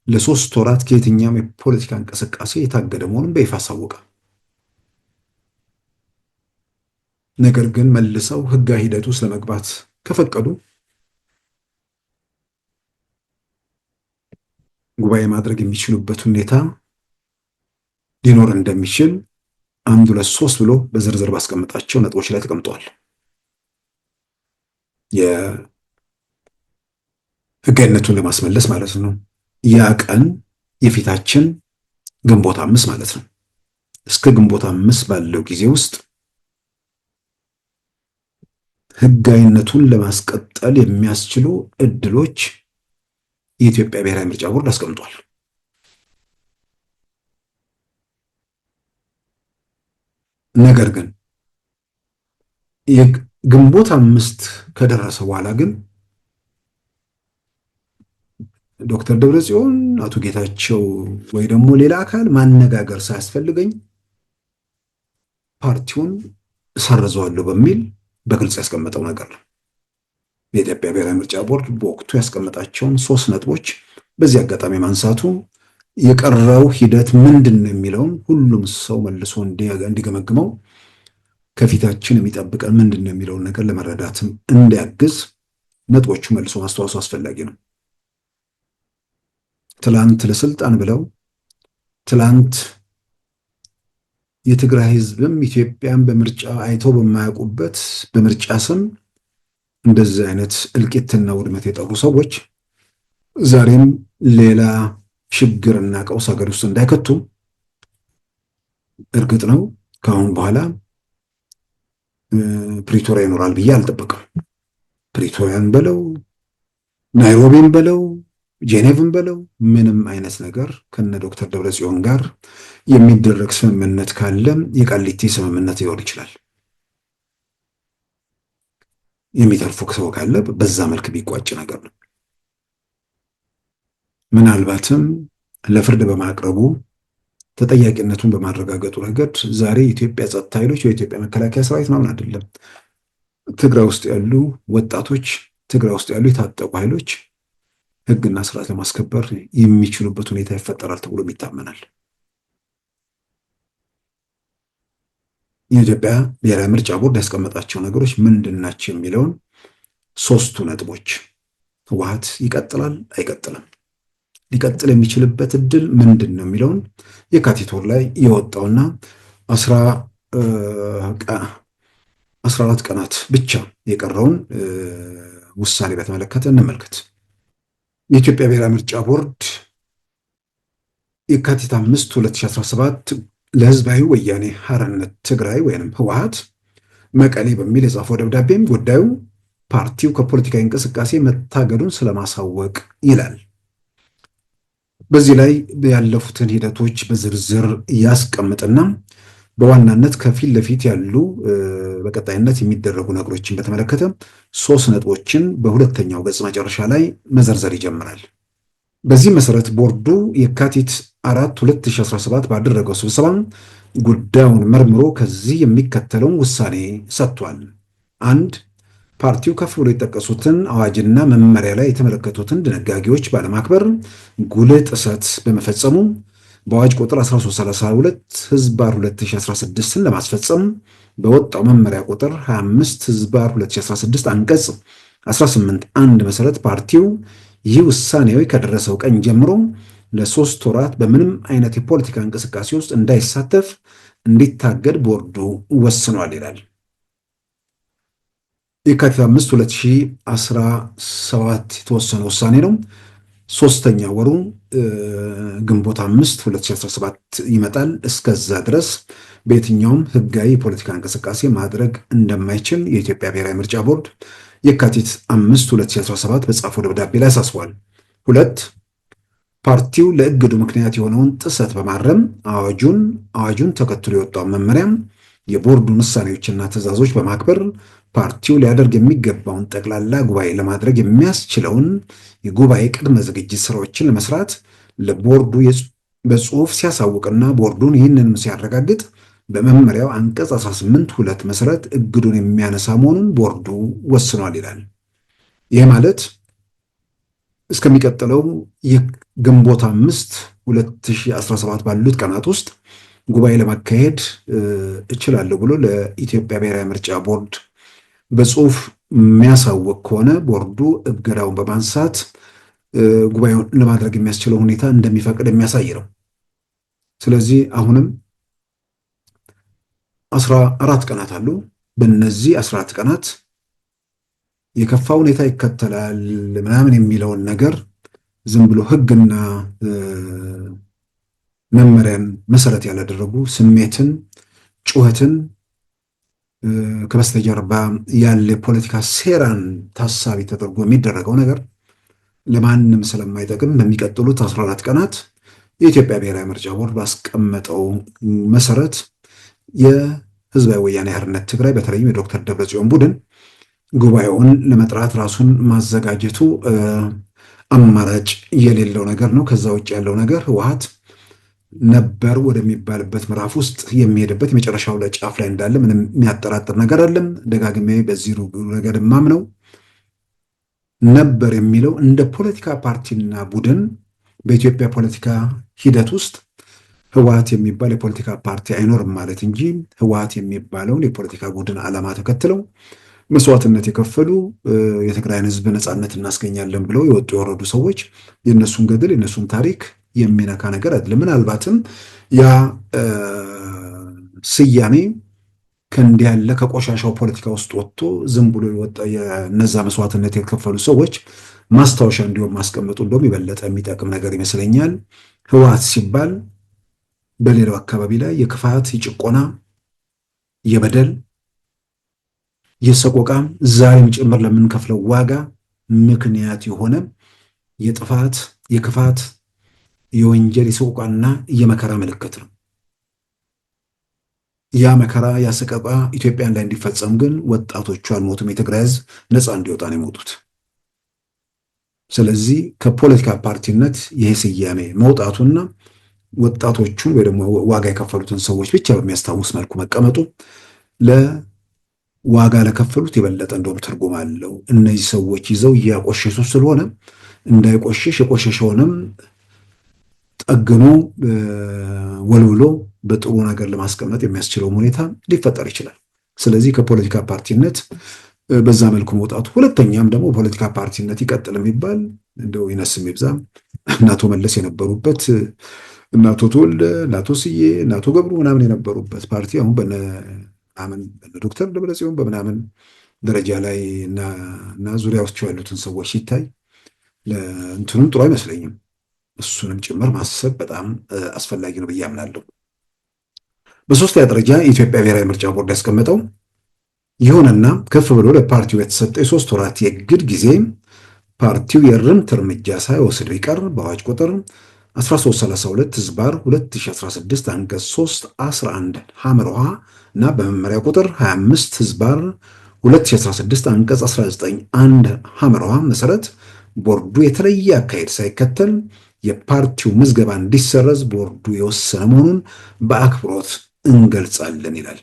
Speaker 2: ለ3 ወራት ከየትኛውም የፖለቲካ እንቅስቃሴ የታገደ መሆኑን በይፋ አሳወቀ። ነገር ግን መልሰው ህጋዊ ሂደት ውስጥ ለመግባት ከፈቀዱ ጉባኤ ማድረግ የሚችሉበት ሁኔታ ሊኖር እንደሚችል 1 2 3 ብሎ በዝርዝር ባስቀመጣቸው ነጥቦች ላይ ተቀምጧል። የህጋዊነቱን ለማስመለስ ማለት ነው። ያ ቀን የፊታችን ግንቦት 5 ማለት ነው። እስከ ግንቦት 5 ባለው ጊዜ ውስጥ ህጋዊነቱን ለማስቀጠል የሚያስችሉ እድሎች የኢትዮጵያ ብሔራዊ ምርጫ ቦርድ አስቀምጧል። ነገር ግን ግንቦት 5 ከደረሰ በኋላ ግን ዶክተር ደብረጽዮን አቶ ጌታቸው ወይ ደግሞ ሌላ አካል ማነጋገር ሳያስፈልገኝ ፓርቲውን እሰርዘዋለሁ በሚል በግልጽ ያስቀመጠው ነገር ነው። የኢትዮጵያ ብሔራዊ ምርጫ ቦርድ በወቅቱ ያስቀመጣቸውን 3 ነጥቦች በዚህ አጋጣሚ ማንሳቱ የቀረው ሂደት ምንድን ነው የሚለውን ሁሉም ሰው መልሶ እንዲገመግመው ከፊታችን የሚጠብቀን ምንድን ነው የሚለውን ነገር ለመረዳትም እንዲያግዝ ነጥቦቹ መልሶ ማስተዋወሱ አስፈላጊ ነው። ትላንት ለስልጣን ብለው ትላንት የትግራይ ህዝብም ኢትዮጵያን በምርጫ አይተው በማያውቁበት በምርጫ ስም እንደዚህ አይነት እልቂትና ውድመት የጠሩ ሰዎች ዛሬም ሌላ ችግርና ቀውስ ሀገር ውስጥ እንዳይከቱ እርግጥ ነው ከአሁን በኋላ ፕሪቶሪያ ይኖራል ብዬ አልጠበቅም። ፕሪቶሪያን በለው ናይሮቢን በለው ጄኔቭን በለው ምንም አይነት ነገር ከነ ዶክተር ደብረጽዮን ጋር የሚደረግ ስምምነት ካለ የቃሊቲ ስምምነት ሊሆን ይችላል። የሚተርፉ ሰው ካለ በዛ መልክ ቢቋጭ ነገር ነው። ምናልባትም ለፍርድ በማቅረቡ ተጠያቂነቱን በማረጋገጡ ረገድ ዛሬ የኢትዮጵያ ጸጥታ ኃይሎች የኢትዮጵያ መከላከያ ሰራዊት ምናምን አይደለም፣ ትግራይ ውስጥ ያሉ ወጣቶች፣ ትግራይ ውስጥ ያሉ የታጠቁ ኃይሎች ህግና ስርዓት ለማስከበር የሚችሉበት ሁኔታ ይፈጠራል ተብሎ ይታመናል። የኢትዮጵያ ብሔራዊ ምርጫ ቦርድ ያስቀመጣቸው ነገሮች ምንድን ናቸው የሚለውን 3ቱ ነጥቦች ህወሓት ይቀጥላል አይቀጥልም፣ ሊቀጥል የሚችልበት እድል ምንድን ነው የሚለውን የካቲት ወር ላይ የወጣውና 14 ቀናት ብቻ የቀረውን ውሳኔ በተመለከተ እንመልከት። የኢትዮጵያ ብሔራዊ ምርጫ ቦርድ የካቲት 5 2017 ለህዝባዊ ወያኔ ሓርነት ትግራይ ወይም ህወሓት መቀሌ በሚል የጻፈው ደብዳቤም ጉዳዩ ፓርቲው ከፖለቲካዊ እንቅስቃሴ መታገዱን ስለማሳወቅ ይላል። በዚህ ላይ ያለፉትን ሂደቶች በዝርዝር ያስቀምጥና በዋናነት ከፊት ለፊት ያሉ በቀጣይነት የሚደረጉ ነገሮችን በተመለከተ 3 ነጥቦችን በሁለተኛው ገጽ መጨረሻ ላይ መዘርዘር ይጀምራል። በዚህ መሰረት ቦርዱ የካቲት 4 2017 ባደረገው ስብሰባ ጉዳዩን መርምሮ ከዚህ የሚከተለውን ውሳኔ ሰጥቷል። 1. ፓርቲው ከፍ ብሎ የጠቀሱትን አዋጅና መመሪያ ላይ የተመለከቱትን ድንጋጌዎች ባለማክበር ጉልህ ጥሰት በመፈጸሙ በአዋጅ ቁጥር 1332 ህዝባር 2016ን ለማስፈጸም በወጣው መመሪያ ቁጥር 25 ህዝባር 2016 አንቀጽ 18 1 መሰረት ፓርቲው ይህ ውሳኔው ከደረሰው ቀን ጀምሮ ለ3 ወራት በምንም አይነት የፖለቲካ እንቅስቃሴ ውስጥ እንዳይሳተፍ እንዲታገድ ቦርዱ ወስኗል ይላል። የካቲት 5 2017 የተወሰነ ውሳኔ ነው። 3ኛ ወሩ ግንቦት 5 2017 ይመጣል። እስከዛ ድረስ በየትኛውም ህጋዊ የፖለቲካ እንቅስቃሴ ማድረግ እንደማይችል የኢትዮጵያ ብሔራዊ ምርጫ ቦርድ የካቲት 5 2017 በጻፈው ደብዳቤ ላይ አሳስቧል። 2. ፓርቲው ለእግዱ ምክንያት የሆነውን ጥሰት በማረም አዋጁን ተከትሎ የወጣውን መመሪያም የቦርዱን ውሳኔዎችና ትዕዛዞች በማክበር ፓርቲው ሊያደርግ የሚገባውን ጠቅላላ ጉባኤ ለማድረግ የሚያስችለውን የጉባኤ ቅድመ ዝግጅት ስራዎችን ለመስራት ለቦርዱ በጽሁፍ ሲያሳውቅና ቦርዱን ይህንን ሲያረጋግጥ በመመሪያው አንቀጽ 18(2) መሰረት እግዱን የሚያነሳ መሆኑን ቦርዱ ወስኗል ይላል። ይህ ማለት እስከሚቀጥለው የግንቦት 5 2017 ባሉት ቀናት ውስጥ ጉባኤ ለማካሄድ እችላለሁ ብሎ ለኢትዮጵያ ብሔራዊ ምርጫ ቦርድ በጽሁፍ የሚያሳውቅ ከሆነ ቦርዱ እገዳውን በማንሳት ጉባኤውን ለማድረግ የሚያስችለው ሁኔታ እንደሚፈቅድ የሚያሳይ ነው። ስለዚህ አሁንም 14 ቀናት አሉ። በእነዚህ 14 ቀናት የከፋ ሁኔታ ይከተላል ምናምን የሚለውን ነገር ዝም ብሎ ህግና መመሪያን መሰረት ያላደረጉ ስሜትን፣ ጩኸትን ከበስተጀርባ ያለ ፖለቲካ ሴራን ታሳቢ ተደርጎ የሚደረገው ነገር ለማንም ስለማይጠቅም በሚቀጥሉት 14 ቀናት የኢትዮጵያ ብሔራዊ ምርጫ ቦርድ ባስቀመጠው መሰረት የህዝባዊ ወያኔ ሓርነት ትግራይ በተለይም የዶክተር ደብረጽዮን ቡድን ጉባኤውን ለመጥራት ራሱን ማዘጋጀቱ አማራጭ የሌለው ነገር ነው። ከዛ ውጭ ያለው ነገር ህወሓት ነበር ወደሚባልበት ምዕራፍ ውስጥ የሚሄድበት የመጨረሻው ጫፍ ላይ እንዳለ ምንም የሚያጠራጥር ነገር አለም። ደጋግሜ በዚህ ረገድ ማምነው ነበር የሚለው እንደ ፖለቲካ ፓርቲና ቡድን በኢትዮጵያ ፖለቲካ ሂደት ውስጥ ህወሓት የሚባል የፖለቲካ ፓርቲ አይኖርም ማለት እንጂ ህወሓት የሚባለውን የፖለቲካ ቡድን ዓላማ ተከትለው መስዋዕትነት የከፈሉ የትግራይን ህዝብ ነፃነት እናስገኛለን ብለው የወጡ የወረዱ ሰዎች የነሱን ገድል የነሱን ታሪክ የሚነካ ነገር አይደለም። ምናልባትም ያ ስያሜ ከእንዲህ ያለ ከቆሻሻው ፖለቲካ ውስጥ ወጥቶ ዝም ብሎ የወጣ የነዛ መስዋዕትነት የከፈሉ ሰዎች ማስታወሻ እንዲሆን ማስቀመጡ እንደውም የበለጠ የሚጠቅም ነገር ይመስለኛል። ህወሓት ሲባል በሌላው አካባቢ ላይ የክፋት፣ የጭቆና፣ የበደል፣ የሰቆቃ ዛሬም ጭምር ለምንከፍለው ዋጋ ምክንያት የሆነ የጥፋት፣ የክፋት፣ የወንጀል፣ የሰቆቃና የመከራ ምልክት ነው። ያ መከራ ያ ሰቆቃ ኢትዮጵያ ላይ እንዲፈጸም ግን ወጣቶቹ አልሞቱም። የትግራይ ህዝብ ነፃ እንዲወጣ ነው የሞቱት። ስለዚህ ከፖለቲካ ፓርቲነት ይሄ ስያሜ መውጣቱና ወጣቶቹ ወይ ደግሞ ዋጋ የከፈሉትን ሰዎች ብቻ በሚያስታውስ መልኩ መቀመጡ ለዋጋ ለከፈሉት የበለጠ እንደውም ትርጉም አለው። እነዚህ ሰዎች ይዘው እያቆሸሹ ስለሆነ እንዳይቆሽሽ የቆሸሸውንም ጠግኖ ወልውሎ በጥሩ ነገር ለማስቀመጥ የሚያስችለው ሁኔታ ሊፈጠር ይችላል። ስለዚህ ከፖለቲካ ፓርቲነት በዛ መልኩ መውጣቱ፣ ሁለተኛም ደግሞ ፖለቲካ ፓርቲነት ይቀጥል የሚባል እንደው ይነስም ይብዛም እናቶ መለስ የነበሩበት እናቶ ተወልደ፣ እናቶ ስዬ፣ እናቶ ገብሩ ምናምን የነበሩበት ፓርቲ አሁን በነ ዶክተር ደብረጽዮን በምናምን ደረጃ ላይ እና ዙሪያዎቹ ያሉትን ሰዎች ሲታይ ለእንትኑም ጥሩ አይመስለኝም። እሱንም ጭምር ማሰብ በጣም አስፈላጊ ነው ብዬ አምናለሁ። በሶስተኛ ደረጃ የኢትዮጵያ ብሔራዊ ምርጫ ቦርድ ያስቀመጠው ይሁንና ከፍ ብሎ ለፓርቲው የተሰጠ የ3 ወራት የእግድ ጊዜ ፓርቲው የእርምት እርምጃ ሳይወስድ ቢቀር በአዋጅ ቁጥር 1332 ህዝባር 2016 አንቀጽ 3 11 ሐመር ውሃ እና በመመሪያ ቁጥር 25 ህዝባር 2016 አንቀጽ 19 1 ሐመር ውሃ መሰረት ቦርዱ የተለየ አካሄድ ሳይከተል የፓርቲው ምዝገባ እንዲሰረዝ ቦርዱ የወሰነ መሆኑን በአክብሮት እንገልጻለን ይላል።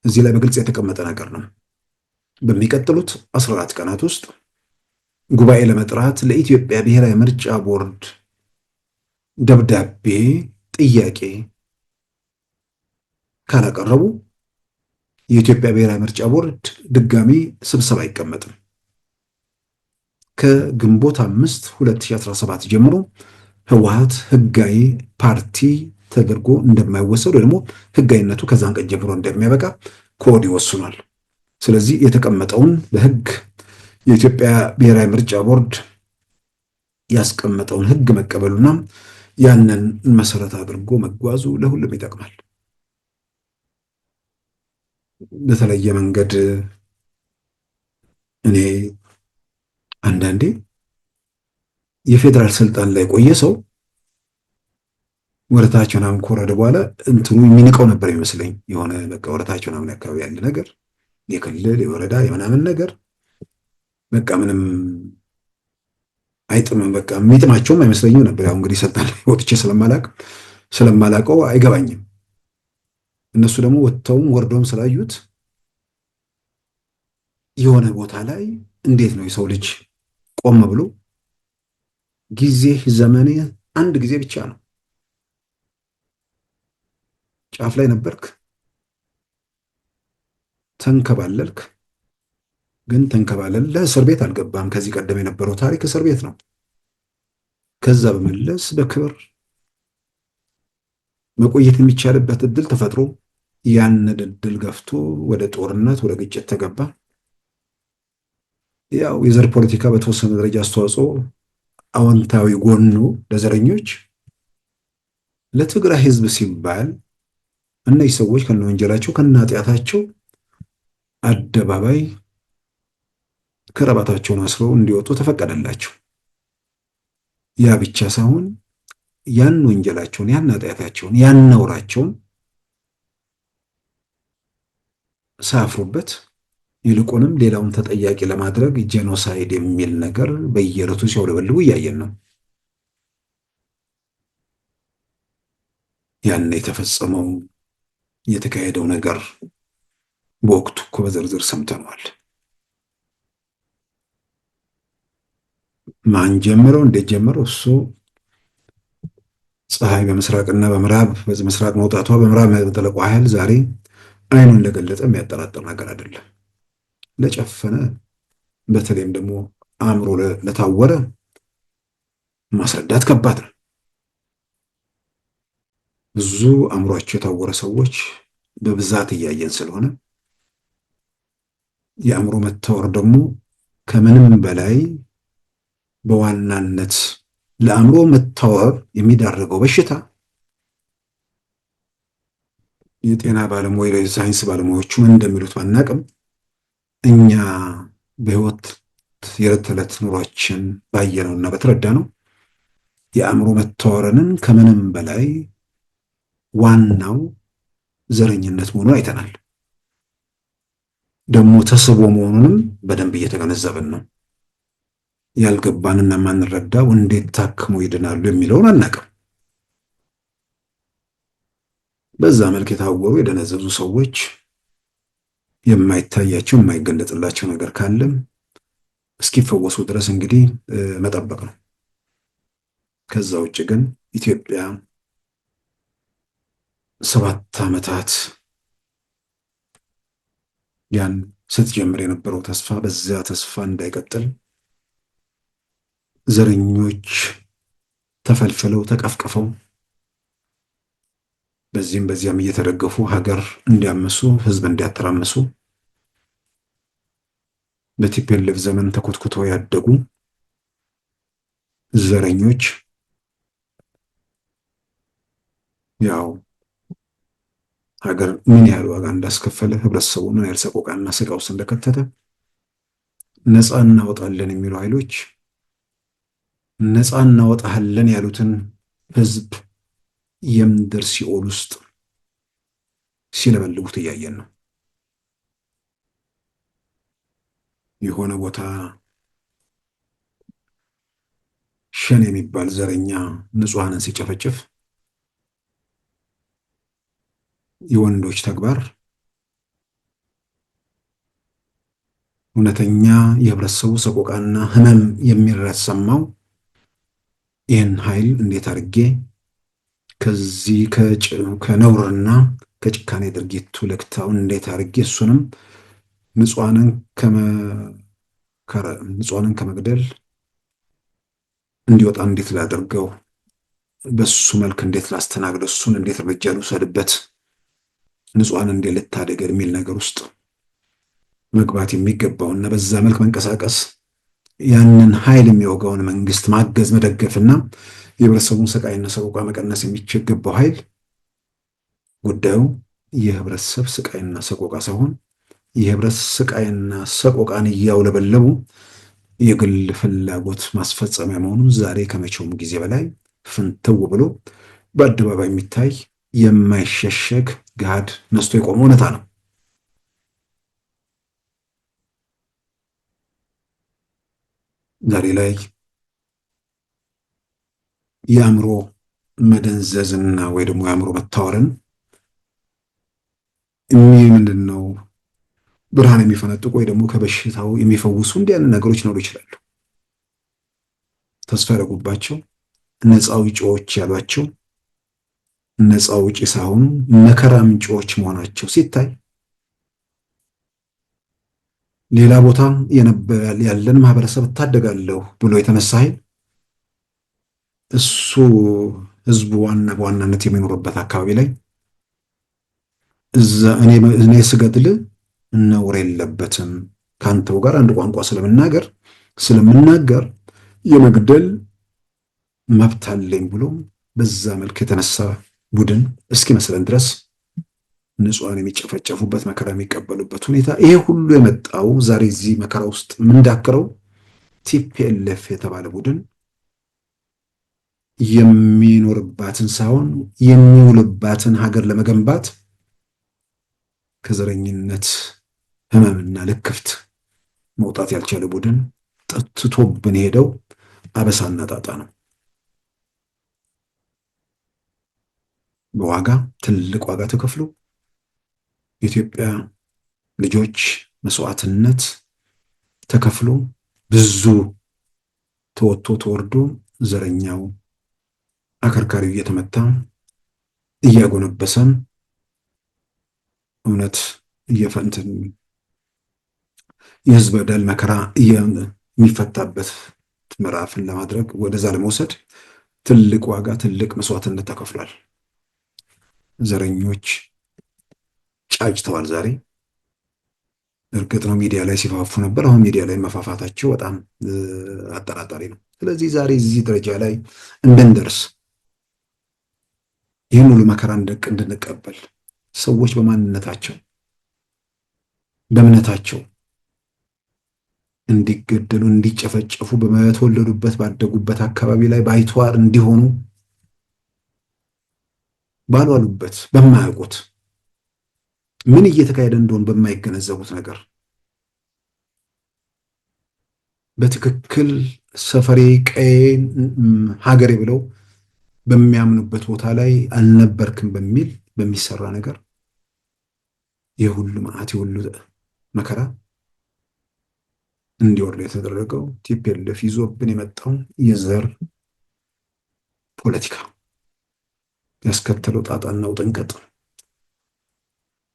Speaker 2: እዚህ ላይ በግልጽ የተቀመጠ ነገር ነው። በሚቀጥሉት 14 ቀናት ውስጥ ጉባኤ ለመጥራት ለኢትዮጵያ ብሔራዊ ምርጫ ቦርድ ደብዳቤ ጥያቄ ካላቀረቡ የኢትዮጵያ ብሔራዊ ምርጫ ቦርድ ድጋሚ ስብሰባ አይቀመጥም። ከግንቦት 5 2017 ጀምሮ ህወሓት ህጋዊ ፓርቲ ተደርጎ እንደማይወሰድ ደግሞ ህጋዊነቱ ከዛን ቀን ጀምሮ እንደሚያበቃ ከወዲሁ ወስኗል። ስለዚህ የተቀመጠውን በህግ የኢትዮጵያ ብሔራዊ ምርጫ ቦርድ ያስቀመጠውን ህግ መቀበሉና ያንን መሰረት አድርጎ መጓዙ ለሁሉም ይጠቅማል። በተለየ መንገድ እኔ አንዳንዴ የፌዴራል ስልጣን ላይ ቆየ ሰው ወረታቸው ምናምን ከወረደ በኋላ እንትኑ የሚንቀው ነበር ይመስለኝ። የሆነ በቃ ወረታቸው ምናምን አካባቢ ያለ ነገር የክልል የወረዳ የምናምን ነገር በቃ ምንም አይጥምም። በቃ የሚጥማቸውም አይመስለኝም ነበር። ያው እንግዲህ ስልጣን ላይ ወጥቼ ስለማላቀው አይገባኝም። እነሱ ደግሞ ወጥተውም ወርደውም ስላዩት የሆነ ቦታ ላይ እንዴት ነው የሰው ልጅ ቆም ብሎ ጊዜ ዘመኔ አንድ ጊዜ ብቻ ነው። ጫፍ ላይ ነበርክ፣ ተንከባለልክ። ግን ተንከባለል እስር ቤት አልገባም። ከዚህ ቀደም የነበረው ታሪክ እስር ቤት ነው። ከዛ በመለስ በክብር መቆየት የሚቻልበት እድል ተፈጥሮ ያንን እድል ገፍቶ ወደ ጦርነት ወደ ግጭት ተገባ። ያው የዘር ፖለቲካ በተወሰነ ደረጃ አስተዋጽኦ አዎንታዊ ጎኑ ለዘረኞች ለትግራይ ህዝብ ሲባል እነዚህ ሰዎች ከነወንጀላቸው ከነኃጢአታቸው አደባባይ ከረባታቸውን አስረው እንዲወጡ ተፈቀደላቸው። ያ ብቻ ሳይሆን ያን ወንጀላቸውን ያን ኃጢአታቸውን ያን ነውራቸውን ሳያፍሩበት ይልቁንም ሌላውን ተጠያቂ ለማድረግ ጄኖሳይድ የሚል ነገር በየዕለቱ ሲያውለበልቡ እያየን ነው። ያን የተፈጸመው የተካሄደው ነገር በወቅቱ እኮ በዝርዝር ሰምተነዋል። ማን ጀመረው? እንዴት ጀመረው? እሱ ፀሐይ በምስራቅና በምዕራብ በምስራቅ መውጣቷ በምዕራብ መጥለቋ ኃይል ዛሬ አይኑን ለገለጠ የሚያጠራጥር ነገር አይደለም። ለጨፈነ በተለይም ደግሞ አእምሮ ለታወረ ማስረዳት ከባድ ነው። ብዙ አእምሯቸው የታወረ ሰዎች በብዛት እያየን ስለሆነ የአእምሮ መታወር ደግሞ ከምንም በላይ በዋናነት ለአእምሮ መታወር የሚዳርገው በሽታ የጤና ባለሙያ የሳይንስ ባለሙያዎቹ እንደሚሉት ባናቅም እኛ በህይወት የዕለት ተዕለት ኑሯችን ባየነውና በተረዳነው የአእምሮ መታወርንን ከምንም በላይ ዋናው ዘረኝነት መሆኑን አይተናል። ደግሞ ተስቦ መሆኑንም በደንብ እየተገነዘብን ነው። ያልገባንና ማንረዳው እንዴት ታክሞ ይድናሉ የሚለውን አናውቅም። በዛ መልክ የታወሩ የደነዘዙ ሰዎች የማይታያቸው የማይገለጥላቸው ነገር ካለም እስኪፈወሱ ድረስ እንግዲህ መጠበቅ ነው። ከዛ ውጭ ግን ኢትዮጵያ 7 ዓመታት ያን ስትጀምር የነበረው ተስፋ በዚያ ተስፋ እንዳይቀጥል ዘረኞች ተፈልፍለው ተቀፍቅፈው በዚህም በዚያም እየተደገፉ ሀገር እንዲያመሱ ህዝብ እንዲያተራምሱ በቲፒኤልኤፍ ዘመን ተኮትኩተው ያደጉ ዘረኞች ያው ሀገር ምን ያህል ዋጋ እንዳስከፈለ፣ ህብረተሰቡ ምን ያህል ሰቆቃና ስቃ ውስጥ እንደከተተ ነፃ እናወጣለን የሚሉ ኃይሎች ነፃ እናወጣለን ያሉትን ህዝብ የምድር ሲኦል ውስጥ ሲለበልቡት እያየን ነው። የሆነ ቦታ ሸኔ የሚባል ዘረኛ ንጹሐንን ሲጨፈጭፍ የወንዶች ተግባር እውነተኛ የህብረተሰቡ ሰቆቃና ህመም የሚረሰማው ይህን ኃይል እንዴት አድርጌ ከዚህ ከነውርና ከጭካኔ ድርጊቱ ለክታው እንዴት አድርጌ እሱንም ንጹሐንን ከመግደል እንዲወጣ እንዴት ላደርገው፣ በሱ መልክ እንዴት ላስተናግደው፣ እሱን እንዴት እርምጃ ልውሰድበት፣ ንጹሐን እንዴት ልታደግ የሚል ነገር ውስጥ መግባት የሚገባውና በዛ መልክ መንቀሳቀስ ያንን ኃይል የሚወጋውን መንግስት ማገዝ መደገፍና የህብረተሰቡን ስቃይና ሰቆቃ መቀነስ የሚገባው ኃይል ጉዳዩ የህብረተሰብ ስቃይና ሰቆቃ ሳይሆን የህብረተሰብ ስቃይና ሰቆቃን እያውለበለቡ የግል ፍላጎት ማስፈጸሚያ መሆኑን ዛሬ ከመቼውም ጊዜ በላይ ፍንትው ብሎ በአደባባይ የሚታይ የማይሸሸግ ገሃድ ነስቶ የቆመ እውነታ ነው። ዛሬ ላይ የአእምሮ መደንዘዝና ወይ ደግሞ የአእምሮ መታወርን ምንድን ነው ብርሃን የሚፈነጥቁ ወይ ደግሞ ከበሽታው የሚፈውሱ እንዲህ አይነት ነገሮች ሊኖሩ ይችላሉ። ተስፋ ያደረጉባቸው ነፃ አውጪዎች ያሏቸው ነፃ አውጪ ሳይሆኑ መከራ ምንጮች መሆናቸው ሲታይ ሌላ ቦታ ያለን ማህበረሰብ እታደጋለሁ ብሎ የተነሳ ኃይል እሱ ህዝቡ በዋናነት የሚኖርበት አካባቢ ላይ እኔ ስገድል ነውር የለበትም ከአንተው ጋር አንድ ቋንቋ ስለምናገር የመግደል መብት አለኝ ብሎ በዛ መልክ የተነሳ ቡድን እስኪመስለን ድረስ ንጹሐን የሚጨፈጨፉበት መከራ የሚቀበሉበት ሁኔታ ይሄ ሁሉ የመጣው ዛሬ እዚህ መከራ ውስጥ የምንዳክረው ቲፒኤልኤፍ የተባለ ቡድን የሚኖርባትን ሳይሆን የሚውልባትን ሀገር ለመገንባት ከዘረኝነት ህመምና ልክፍት መውጣት ያልቻለ ቡድን ጠትቶብን ሄደው አበሳና ጣጣ ነው። በዋጋ ትልቅ ዋጋ ተከፍሎ የኢትዮጵያ ልጆች መስዋዕትነት ተከፍሎ ብዙ ተወጥቶ ተወርዶ ዘረኛው አከርካሪው እየተመታ እያጎነበሰን እውነት እየፈንትን የህዝብ በደል መከራ የሚፈታበት ምዕራፍን ለማድረግ ወደዛ ለመውሰድ ትልቅ ዋጋ ትልቅ መስዋዕትነት ተከፍሏል። ዘረኞች ጫጭተዋል። ዛሬ እርግጥ ነው ሚዲያ ላይ ሲፋፉ ነበር። አሁን ሚዲያ ላይ መፋፋታቸው በጣም አጠራጣሪ ነው። ስለዚህ ዛሬ እዚህ ደረጃ ላይ እንድንደርስ ይህን ሁሉ መከራ እንድንቀበል ሰዎች በማንነታቸው በእምነታቸው እንዲገደሉ እንዲጨፈጨፉ በተወለዱበት ባደጉበት አካባቢ ላይ ባይተዋር እንዲሆኑ ባልዋሉበት በማያውቁት ምን እየተካሄደ እንደሆነ በማይገነዘቡት ነገር በትክክል ሰፈሬ ቀዬ ሀገሬ ብለው በሚያምኑበት ቦታ ላይ አልነበርክም በሚል በሚሰራ ነገር የሁሉ መዓት የሁሉ መከራ እንዲወርድ የተደረገው ቲፒኤልኤፍ ይዞብን የመጣው የዘር ፖለቲካ ያስከተለው ጣጣና ውጥንቅጥ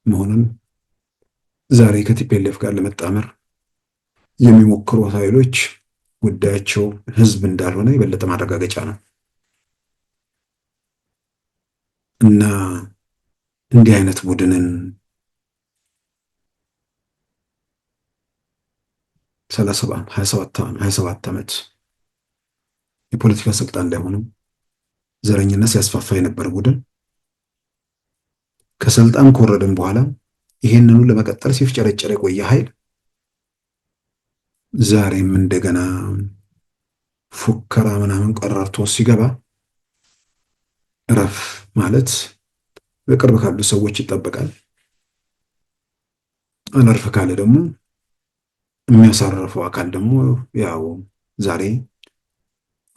Speaker 2: መሆኑን ዛሬ ከቲፒኤልኤፍ ጋር ለመጣመር የሚሞክሩ ኃይሎች ጉዳያቸው ህዝብ እንዳልሆነ የበለጠ ማረጋገጫ ነው እና እንዲህ አይነት ቡድንን 27 ዓመት የፖለቲካ ስልጣን ላይ ሆኖ ዘረኝነት ሲያስፋፋ የነበረ ቡድን ከስልጣን ከወረደን በኋላ ይሄንኑ ለመቀጠል ሲፍጨረጨር የቆየ ኃይል ዛሬም እንደገና ፉከራ ምናምን ቀረርቶ ሲገባ እረፍ ማለት በቅርብ ካሉ ሰዎች ይጠበቃል። አለርፍ ካለ ደግሞ የሚያሳርፈው አካል ደግሞ ያው ዛሬ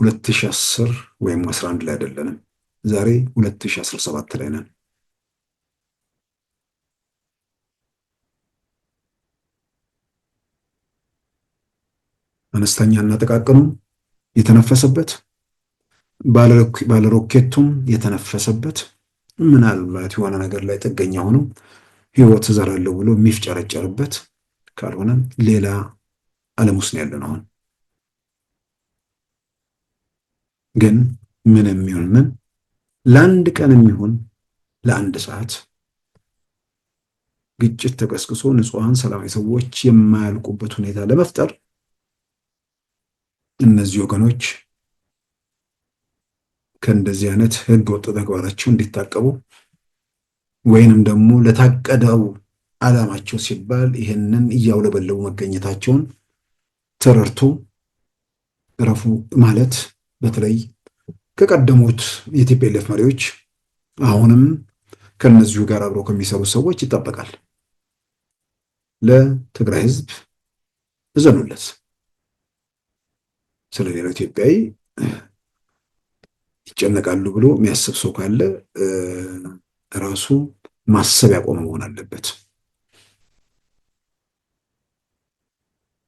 Speaker 2: 2010 ወይም 11 ላይ አይደለንም። ዛሬ 2017 ላይ ነን። አነስተኛና ጥቃቅኑ የተነፈሰበት ባለሮኬቱም የተነፈሰበት ምናልባት የሆነ ነገር ላይ ጥገኛ ሆኖ ህይወት እዘራለሁ ብሎ የሚፍጨረጨርበት ካልሆነ ሌላ ዓለም ውስጥ ያለነው። አሁን ግን ምንም ይሁን ምን ለአንድ ቀን የሚሆን ለአንድ ሰዓት ግጭት ተቀስቅሶ ንጹሐን ሰላማዊ ሰዎች የማያልቁበት ሁኔታ ለመፍጠር እነዚህ ወገኖች ከእንደዚህ አይነት ህገ ወጥ ተግባራቸው እንዲታቀቡ ወይንም ደግሞ ለታቀደው ዓላማቸው ሲባል ይህንን እያውለበለቡ መገኘታቸውን ተረድቶ እረፉ ማለት በተለይ ከቀደሙት የቲፒኤልኤፍ መሪዎች አሁንም ከነዚሁ ጋር አብረው ከሚሰሩ ሰዎች ይጠበቃል። ለትግራይ ህዝብ እዘኑለት። ስለሌላው ኢትዮጵያዊ ይጨነቃሉ ብሎ የሚያስብ ሰው ካለ ራሱ ማሰብ ያቆመ መሆን አለበት።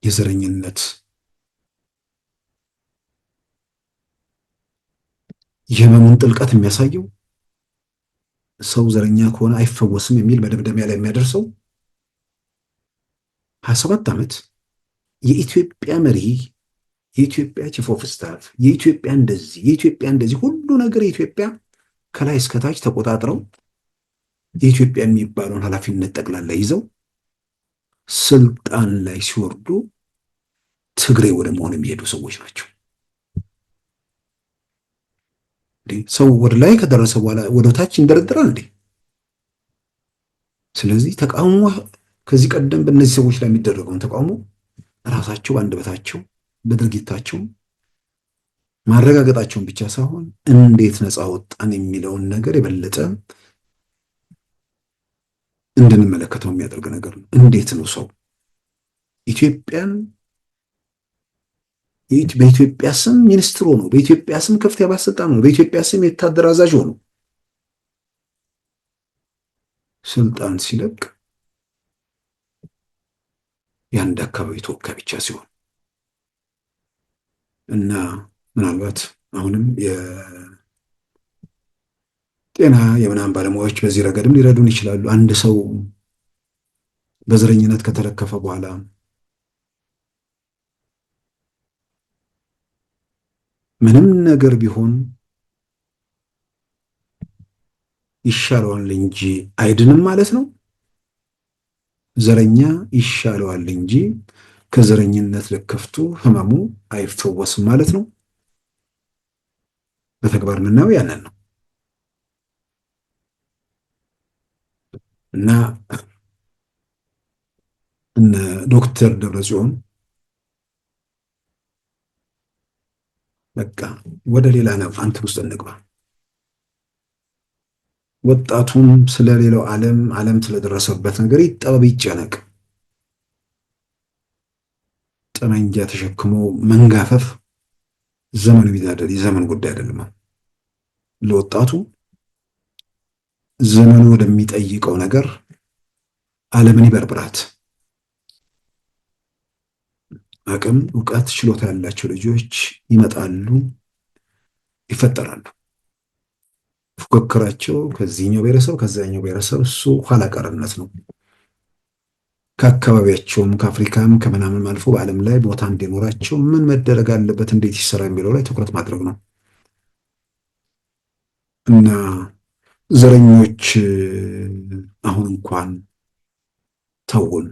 Speaker 2: የዘረኝነት የህመሙን ጥልቀት የሚያሳየው ሰው ዘረኛ ከሆነ አይፈወስም የሚል መደምደሚያ ላይ የሚያደርሰው 27 ዓመት የኢትዮጵያ መሪ፣ የኢትዮጵያ ቺፍ ኦፍ ስታፍ፣ የኢትዮጵያ እንደዚህ ሁሉ ነገር የኢትዮጵያ ከላይ እስከታች ተቆጣጥረው የኢትዮጵያ የሚባለውን ኃላፊነት ጠቅላላ ይዘው ስልጣን ላይ ሲወርዱ ትግሬ ወደ መሆን የሚሄዱ ሰዎች ናቸው። ሰው ወደ ላይ ከደረሰ በኋላ ወደ ታች ይንደረደራል እንዴ? ስለዚህ ተቃውሞ ከዚህ ቀደም በእነዚህ ሰዎች ላይ የሚደረገውን ተቃውሞ ራሳቸው በአንደበታቸው በድርጊታቸው ማረጋገጣቸውን ብቻ ሳይሆን እንዴት ነፃ ወጣን የሚለውን ነገር የበለጠ እንድንመለከተው የሚያደርግ ነገር ነው። እንዴት ነው ሰው ኢትዮጵያን በኢትዮጵያ ስም ሚኒስትር ሆኖ በኢትዮጵያ ስም ከፍተኛ ባለስልጣን ሆኖ በኢትዮጵያ ስም የወታደር አዛዥ ሆኖ ስልጣን ሲለቅ የአንድ አካባቢ ተወካይ ብቻ ሲሆን እና ምናልባት አሁንም የጤና የምናምን ባለሙያዎች በዚህ ረገድም ሊረዱን ይችላሉ። አንድ ሰው በዘረኝነት ከተለከፈ በኋላ ምንም ነገር ቢሆን ይሻለዋል እንጂ አይድንም ማለት ነው። ዘረኛ ይሻለዋል እንጂ ከዘረኝነት ለከፍቱ ህመሙ አይፈወስም ማለት ነው። በተግባር የምናየው ያንን ነው እና እነ ዶክተር ደብረጽዮን በቃ ወደ ሌላ ነው አንተ ውስጥ እንግባ። ወጣቱም ስለሌላው ዓለም ስለደረሰበት ነገር ይጠበብ፣ ይጨነቅ። ጠመንጃ ተሸክሞ መንጋፈፍ ዘመኑ ቢዳደል የዘመን ጉዳይ አይደለም። ለወጣቱ ዘመኑ ወደሚጠይቀው ነገር ዓለምን ይበርብራት። አቅም፣ እውቀት፣ ችሎታ ያላቸው ልጆች ይመጣሉ፣ ይፈጠራሉ። ፉክክራቸው ከዚህኛው ብሔረሰብ ከዛኛው ብሔረሰብ እሱ ኋላ ቀርነት ነው። ከአካባቢያቸውም ከአፍሪካም ከምናምን አልፎ በዓለም ላይ ቦታ እንዲኖራቸው ምን መደረግ አለበት፣ እንዴት ይሰራ የሚለው ላይ ትኩረት ማድረግ ነው እና ዘረኞች አሁን እንኳን ተውን፣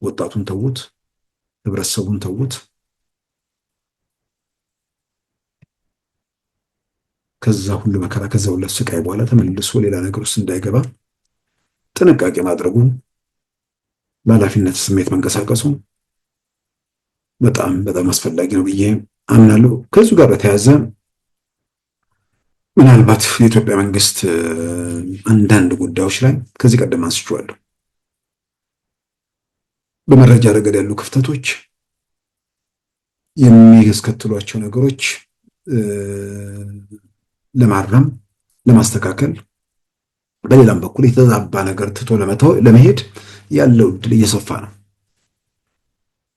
Speaker 2: ወጣቱን ተዉት፣ ህብረተሰቡን ተዉት። ከዛ ሁሉ መከራ ከዛ ሁሉ ስቃይ በኋላ ተመልሶ ሌላ ነገር ውስጥ እንዳይገባ ጥንቃቄ ማድረጉ፣ በኃላፊነት ስሜት መንቀሳቀሱ በጣም በጣም አስፈላጊ ነው ብዬ አምናለሁ። ከዚሁ ጋር በተያያዘ ምናልባት የኢትዮጵያ መንግስት አንዳንድ ጉዳዮች ላይ ከዚህ ቀደም አንስቼዋለሁ፣ በመረጃ ረገድ ያሉ ክፍተቶች የሚያስከትሏቸው ነገሮች ለማረም ለማስተካከል፣ በሌላም በኩል የተዛባ ነገር ትቶ ለመሄድ ያለው እድል እየሰፋ ነው።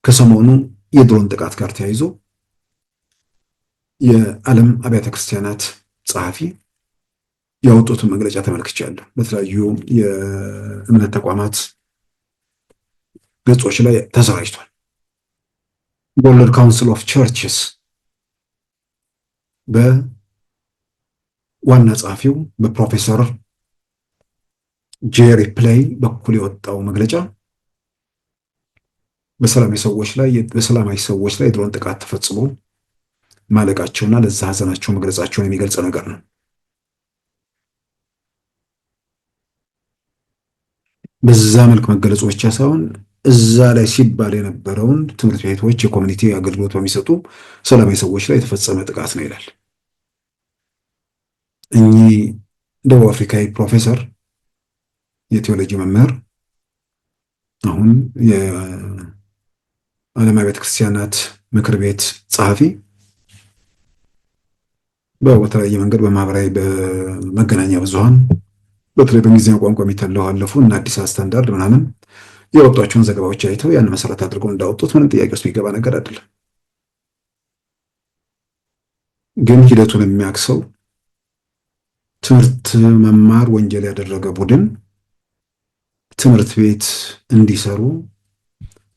Speaker 2: ከሰሞኑ የድሮን ጥቃት ጋር ተያይዞ የዓለም አብያተ ክርስቲያናት ጸሐፊ ያወጡትን መግለጫ ተመልክቻለሁ። በተለያዩ የእምነት ተቋማት ገጾች ላይ ተሰራጭቷል። ወርልድ ካውንስል ኦፍ ቸርችስ በዋና ጸሐፊው በፕሮፌሰር ጄሪ ፕሌይ በኩል የወጣው መግለጫ በሰላማዊ ሰዎች ላይ የድሮን ጥቃት ተፈጽሞ ማለቃቸውና ለዛ ሀዘናቸው መግለጻቸውን የሚገልጽ ነገር ነው። በዛ መልክ መገለጹ ብቻ ሳይሆን እዛ ላይ ሲባል የነበረውን ትምህርት ቤቶች የኮሚኒቲ አገልግሎት በሚሰጡ ሰላማዊ ሰዎች ላይ የተፈጸመ ጥቃት ነው ይላል። እኚህ ደቡብ አፍሪካዊ ፕሮፌሰር የቴዎሎጂ መምህር አሁን የዓለም አብያተ ክርስቲያናት ምክር ቤት ጸሐፊ በተለያየ መንገድ በማህበራዊ በመገናኛ ብዙሃን በተለይ በእንግሊዝኛ ቋንቋ የሚተላለፉ እና አዲስ ስታንዳርድ ምናምን የወጧቸውን ዘገባዎች አይተው ያን መሰረት አድርገው እንዳወጡት ምንም ጥያቄ ውስጥ የሚገባ ነገር አይደለም። ግን ሂደቱን የሚያክሰው ትምህርት መማር ወንጀል ያደረገ ቡድን ትምህርት ቤት እንዲሰሩ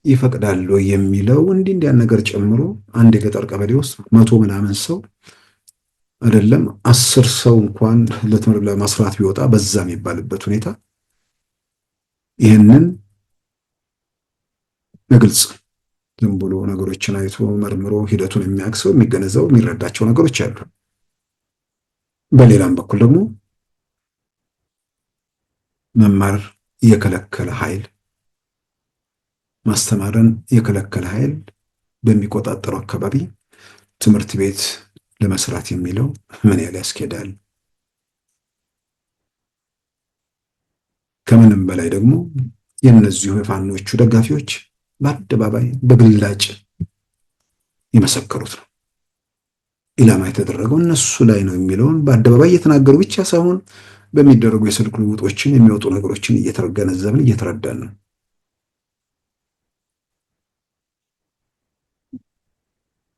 Speaker 2: ይፈቅዳሉ የሚለው እንዲያን ነገር ጨምሮ አንድ የገጠር ቀበሌ ውስጥ 100 ምናምን ሰው አይደለም 10 ሰው እንኳን ለትምህርት ለማስራት ቢወጣ በዛ የሚባልበት ሁኔታ ይህንን በግልጽ ዝም ብሎ ነገሮችን አይቶ መርምሮ ሂደቱን የሚያክሰው የሚገነዘበው የሚረዳቸው ነገሮች አሉ። በሌላም በኩል ደግሞ መማር የከለከለ ኃይል ማስተማርን የከለከለ ኃይል በሚቆጣጠረው አካባቢ ትምህርት ቤት ለመስራት የሚለው ምን ያህል ያስኬዳል? ከምንም በላይ ደግሞ የነዚሁ የፋኖቹ ደጋፊዎች በአደባባይ በግላጭ የመሰከሩት ነው። ኢላማ የተደረገው እነሱ ላይ ነው የሚለውን በአደባባይ እየተናገሩ ብቻ ሳይሆን በሚደረጉ የስልክ ልውጦችን የሚወጡ ነገሮችን እየተገነዘብን እየተረዳን ነው።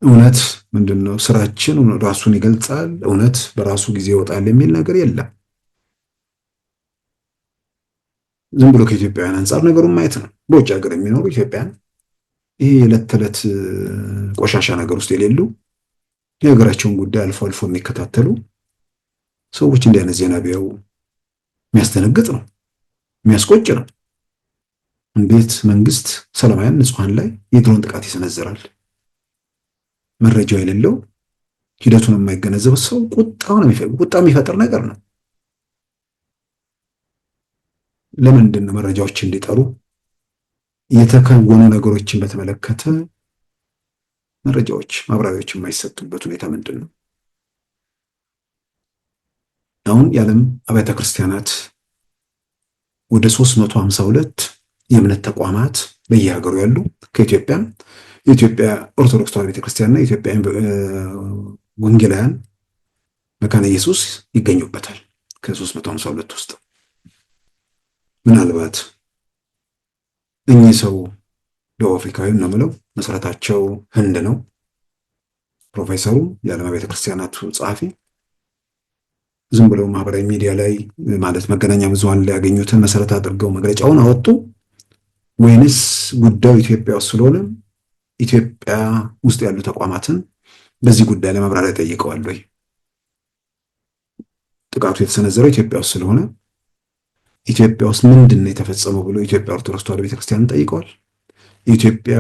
Speaker 2: እውነት ምንድነው? ስራችን ራሱን ይገልጻል፣ እውነት በራሱ ጊዜ ይወጣል የሚል ነገር የለም። ዝም ብሎ ከኢትዮጵያውያን አንጻር ነገሩን ማየት ነው። በውጭ ሀገር የሚኖሩ ኢትዮጵያውያን ይሄ የዕለት ተዕለት ቆሻሻ ነገር ውስጥ የሌሉ የሀገራቸውን ጉዳይ አልፎ አልፎ የሚከታተሉ ሰዎች እንዲህ አይነት ዜና ቢያዩ የሚያስደነግጥ ነው፣ የሚያስቆጭ ነው። እንዴት መንግስት ሰላማውያን ንጹሐን ላይ የድሮን ጥቃት ይሰነዝራል? መረጃው የሌለው ሂደቱን የማይገነዘብ ሰው ቁጣ የሚፈጥር ነገር ነው። ለምንድን ነው መረጃዎች እንዲጠሩ የተከወኑ ነገሮችን በተመለከተ መረጃዎች ማብራሪያዎች የማይሰጡበት ሁኔታ ምንድን ነው? አሁን የዓለም አብያተ ክርስቲያናት ወደ 352 የእምነት ተቋማት በየሀገሩ ያሉ ከኢትዮጵያ የኢትዮጵያ ኦርቶዶክስ ተዋሕዶ ቤተክርስቲያንና የኢትዮጵያ ወንጌላውያን መካነ ኢየሱስ ይገኙበታል። ከ352 ውስጥ ምናልባት እኚህ ሰው ደቡብ አፍሪካዊ ነው የምለው መሰረታቸው ህንድ ነው። ፕሮፌሰሩ የዓለም አብያተ ክርስቲያናቱ ጸሐፊ ዝም ብለው ማህበራዊ ሚዲያ ላይ ማለት መገናኛ ብዙሃን ላይ ያገኙትን መሰረት አድርገው መግለጫውን አወጡ ወይንስ ጉዳዩ ኢትዮጵያ ውስጥ ስለሆነ ኢትዮጵያ ውስጥ ያሉ ተቋማትን በዚህ ጉዳይ ላይ ማብራሪያ ጠይቀዋል ወይ? ጥቃቱ የተሰነዘረው ኢትዮጵያ ውስጥ ስለሆነ ኢትዮጵያ ውስጥ ምንድነው የተፈጸመው ብሎ ኢትዮጵያ ኦርቶዶክስ ተዋሕዶ ቤተክርስቲያንን ጠይቀዋል? የኢትዮጵያ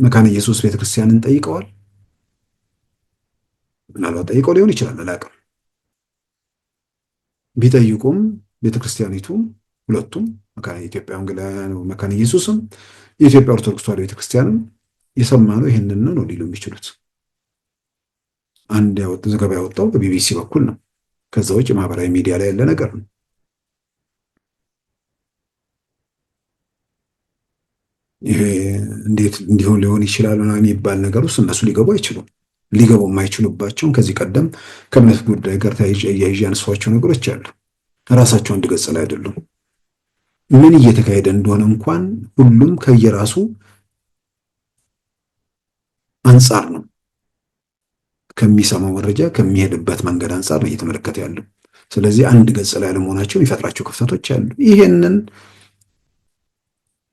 Speaker 2: መካነ ኢየሱስ ቤተክርስቲያንን ጠይቀዋል? ምናልባት ጠይቀው ሊሆን ይችላል፣ አላውቅም። ቢጠይቁም ቤተክርስቲያኒቱ ሁለቱም ኢትዮጵያ ወንጌላውያን መካነ ኢየሱስም የኢትዮጵያ ኦርቶዶክስ ተዋሕዶ ቤተክርስቲያንም የሰማነው ይህንን ነው ሊሉ የሚችሉት። አንድ ዘገባ ያወጣው በቢቢሲ በኩል ነው። ከዛ ውጭ ማህበራዊ ሚዲያ ላይ ያለ ነገር ነው። ይሄ እንዴት እንዲሆን ሊሆን ይችላል የሚባል ነገር ውስጥ እነሱ ሊገቡ አይችሉም። ሊገቡ የማይችሉባቸውን ከዚህ ቀደም ከእምነት ጉዳይ ጋር ተያይዤ ያነሷቸው ነገሮች አሉ። ራሳቸው አንድ ገጽ ላይ አይደሉም። ምን እየተካሄደ እንደሆነ እንኳን ሁሉም ከየራሱ አንጻር ነው ከሚሰማው መረጃ ከሚሄድበት መንገድ አንጻር ነው እየተመለከተ ያለው። ስለዚህ አንድ ገጽ ላይ አለመሆናቸው የሚፈጥራቸው ክፍተቶች አሉ። ይሄንን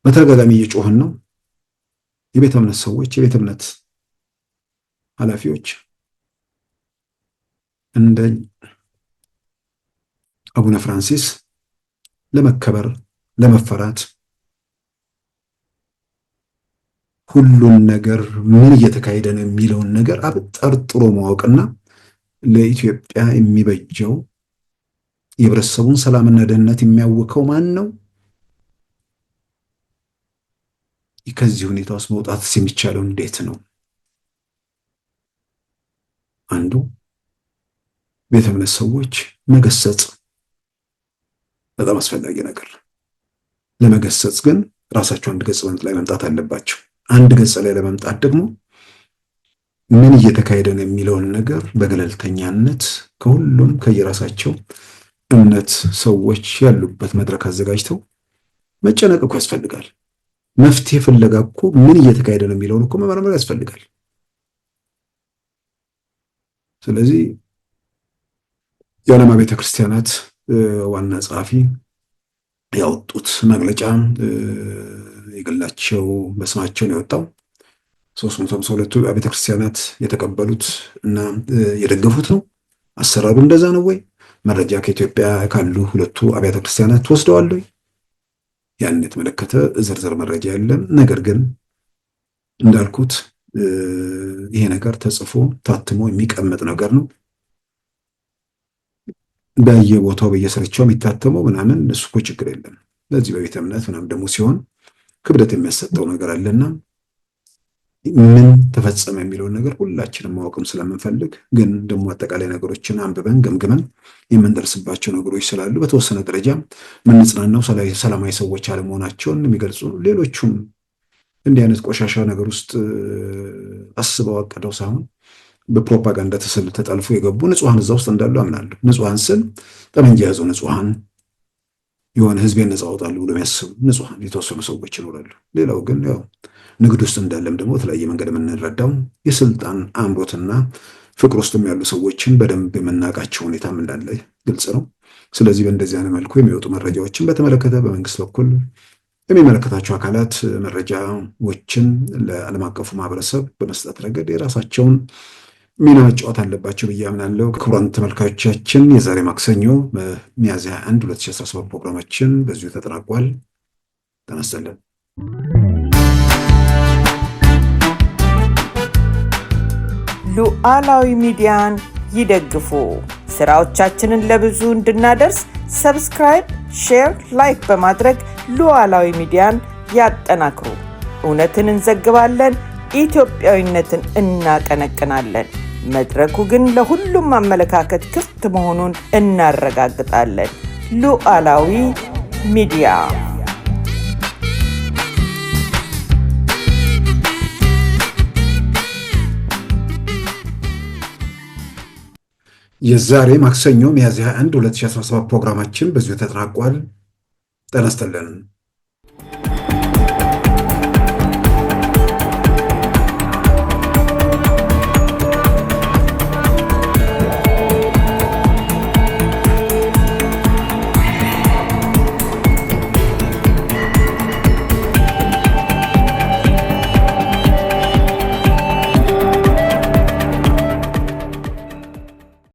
Speaker 2: በተደጋጋሚ እየጮህን ነው። የቤተ እምነት ሰዎች፣ የቤተ እምነት ኃላፊዎች እንደ አቡነ ፍራንሲስ ለመከበር ለመፈራት ሁሉን ነገር ምን እየተካሄደ ነው የሚለውን ነገር አብጠርጥሮ ማወቅና ለኢትዮጵያ የሚበጀው የህብረተሰቡን ሰላምና ደህንነት የሚያውከው ማን ነው? ከዚህ ሁኔታ ውስጥ መውጣት የሚቻለው እንዴት ነው? አንዱ ቤተ እምነት ሰዎች መገሰጽ በጣም አስፈላጊ ነገር። ለመገሰጽ ግን ራሳቸው አንድ ገጽ ላይ መምጣት አለባቸው። አንድ ገጽ ላይ ለመምጣት ደግሞ ምን እየተካሄደ ነው የሚለውን ነገር በገለልተኛነት ከሁሉም ከየራሳቸው እምነት ሰዎች ያሉበት መድረክ አዘጋጅተው መጨነቅ እኮ ያስፈልጋል። መፍትሄ ፍለጋ እኮ ምን እየተካሄደ ነው የሚለውን እኮ መመርመር ያስፈልጋል። ስለዚህ የዓለማ ቤተክርስቲያናት ዋና ጸሐፊ ያወጡት መግለጫ የግላቸው በስማቸው ነው የወጣው። 352ቱ ቤተክርስቲያናት የተቀበሉት እና የደገፉት ነው። አሰራሩ እንደዛ ነው ወይ? መረጃ ከኢትዮጵያ ካሉ ሁለቱ አብያተ ክርስቲያናት ወስደዋል ወይ? ያን የተመለከተ ዝርዝር መረጃ የለም። ነገር ግን እንዳልኩት ይሄ ነገር ተጽፎ ታትሞ የሚቀመጥ ነገር ነው። በየቦታው በየስርቻው የሚታተመው ምናምን እሱ እኮ ችግር የለም። ለዚህ በቤተ እምነት ምናምን ደግሞ ሲሆን ክብደት የሚያሰጠው ነገር አለና ምን ተፈጸመ የሚለውን ነገር ሁላችንም ማወቅም ስለምንፈልግ ግን ደግሞ አጠቃላይ ነገሮችን አንብበን ገምግመን የምንደርስባቸው ነገሮች ስላሉ በተወሰነ ደረጃ ምንጽናናው ሰላማዊ ሰዎች አለመሆናቸውን የሚገልጹ ሌሎቹም እንዲህ አይነት ቆሻሻ ነገር ውስጥ አስበው አቅደው ሳይሆን በፕሮፓጋንዳ ተጠልፎ የገቡ ንጹሃን እዛ ውስጥ እንዳሉ አምናለሁ። ንጹሃን ስል ጠመንጃ የያዙ ንጹሃን የሆነ ህዝቤን ነፃ አወጣለሁ ብሎ የሚያስቡ ንጹሃን የተወሰኑ ሰዎች ይኖራሉ። ሌላው ግን ያው ንግድ ውስጥ እንዳለም ደግሞ የተለያየ መንገድ የምንረዳው የስልጣን አምሮትና ፍቅር ውስጥም ያሉ ሰዎችን በደንብ የምናውቃቸው ሁኔታም እንዳለ ግልጽ ነው። ስለዚህ በእንደዚህ አይነት መልኩ የሚወጡ መረጃዎችን በተመለከተ በመንግስት በኩል የሚመለከታቸው አካላት መረጃዎችን ለዓለም አቀፉ ማህበረሰብ በመስጠት ረገድ የራሳቸውን ሚና መጫወት አለባቸው ብዬ አምናለሁ። ክቡራን ተመልካቾቻችን የዛሬ ማክሰኞ ሚያዝያ 1 2017 ፕሮግራማችን በዚሁ ተጠናቋል። ተነስተልን
Speaker 3: ሉዓላዊ ሚዲያን ይደግፉ። ስራዎቻችንን ለብዙ እንድናደርስ ሰብስክራይብ፣ ሼር፣ ላይክ በማድረግ ሉዓላዊ ሚዲያን ያጠናክሩ። እውነትን እንዘግባለን፣ ኢትዮጵያዊነትን እናቀነቅናለን። መድረኩ ግን ለሁሉም አመለካከት ክፍት መሆኑን እናረጋግጣለን። ሉዓላዊ ሚዲያ
Speaker 2: የዛሬ ማክሰኞ ሚያዝያ 1 2017 ፕሮግራማችን በዚሁ ተጠናቋል። ጤና ይስጥልን።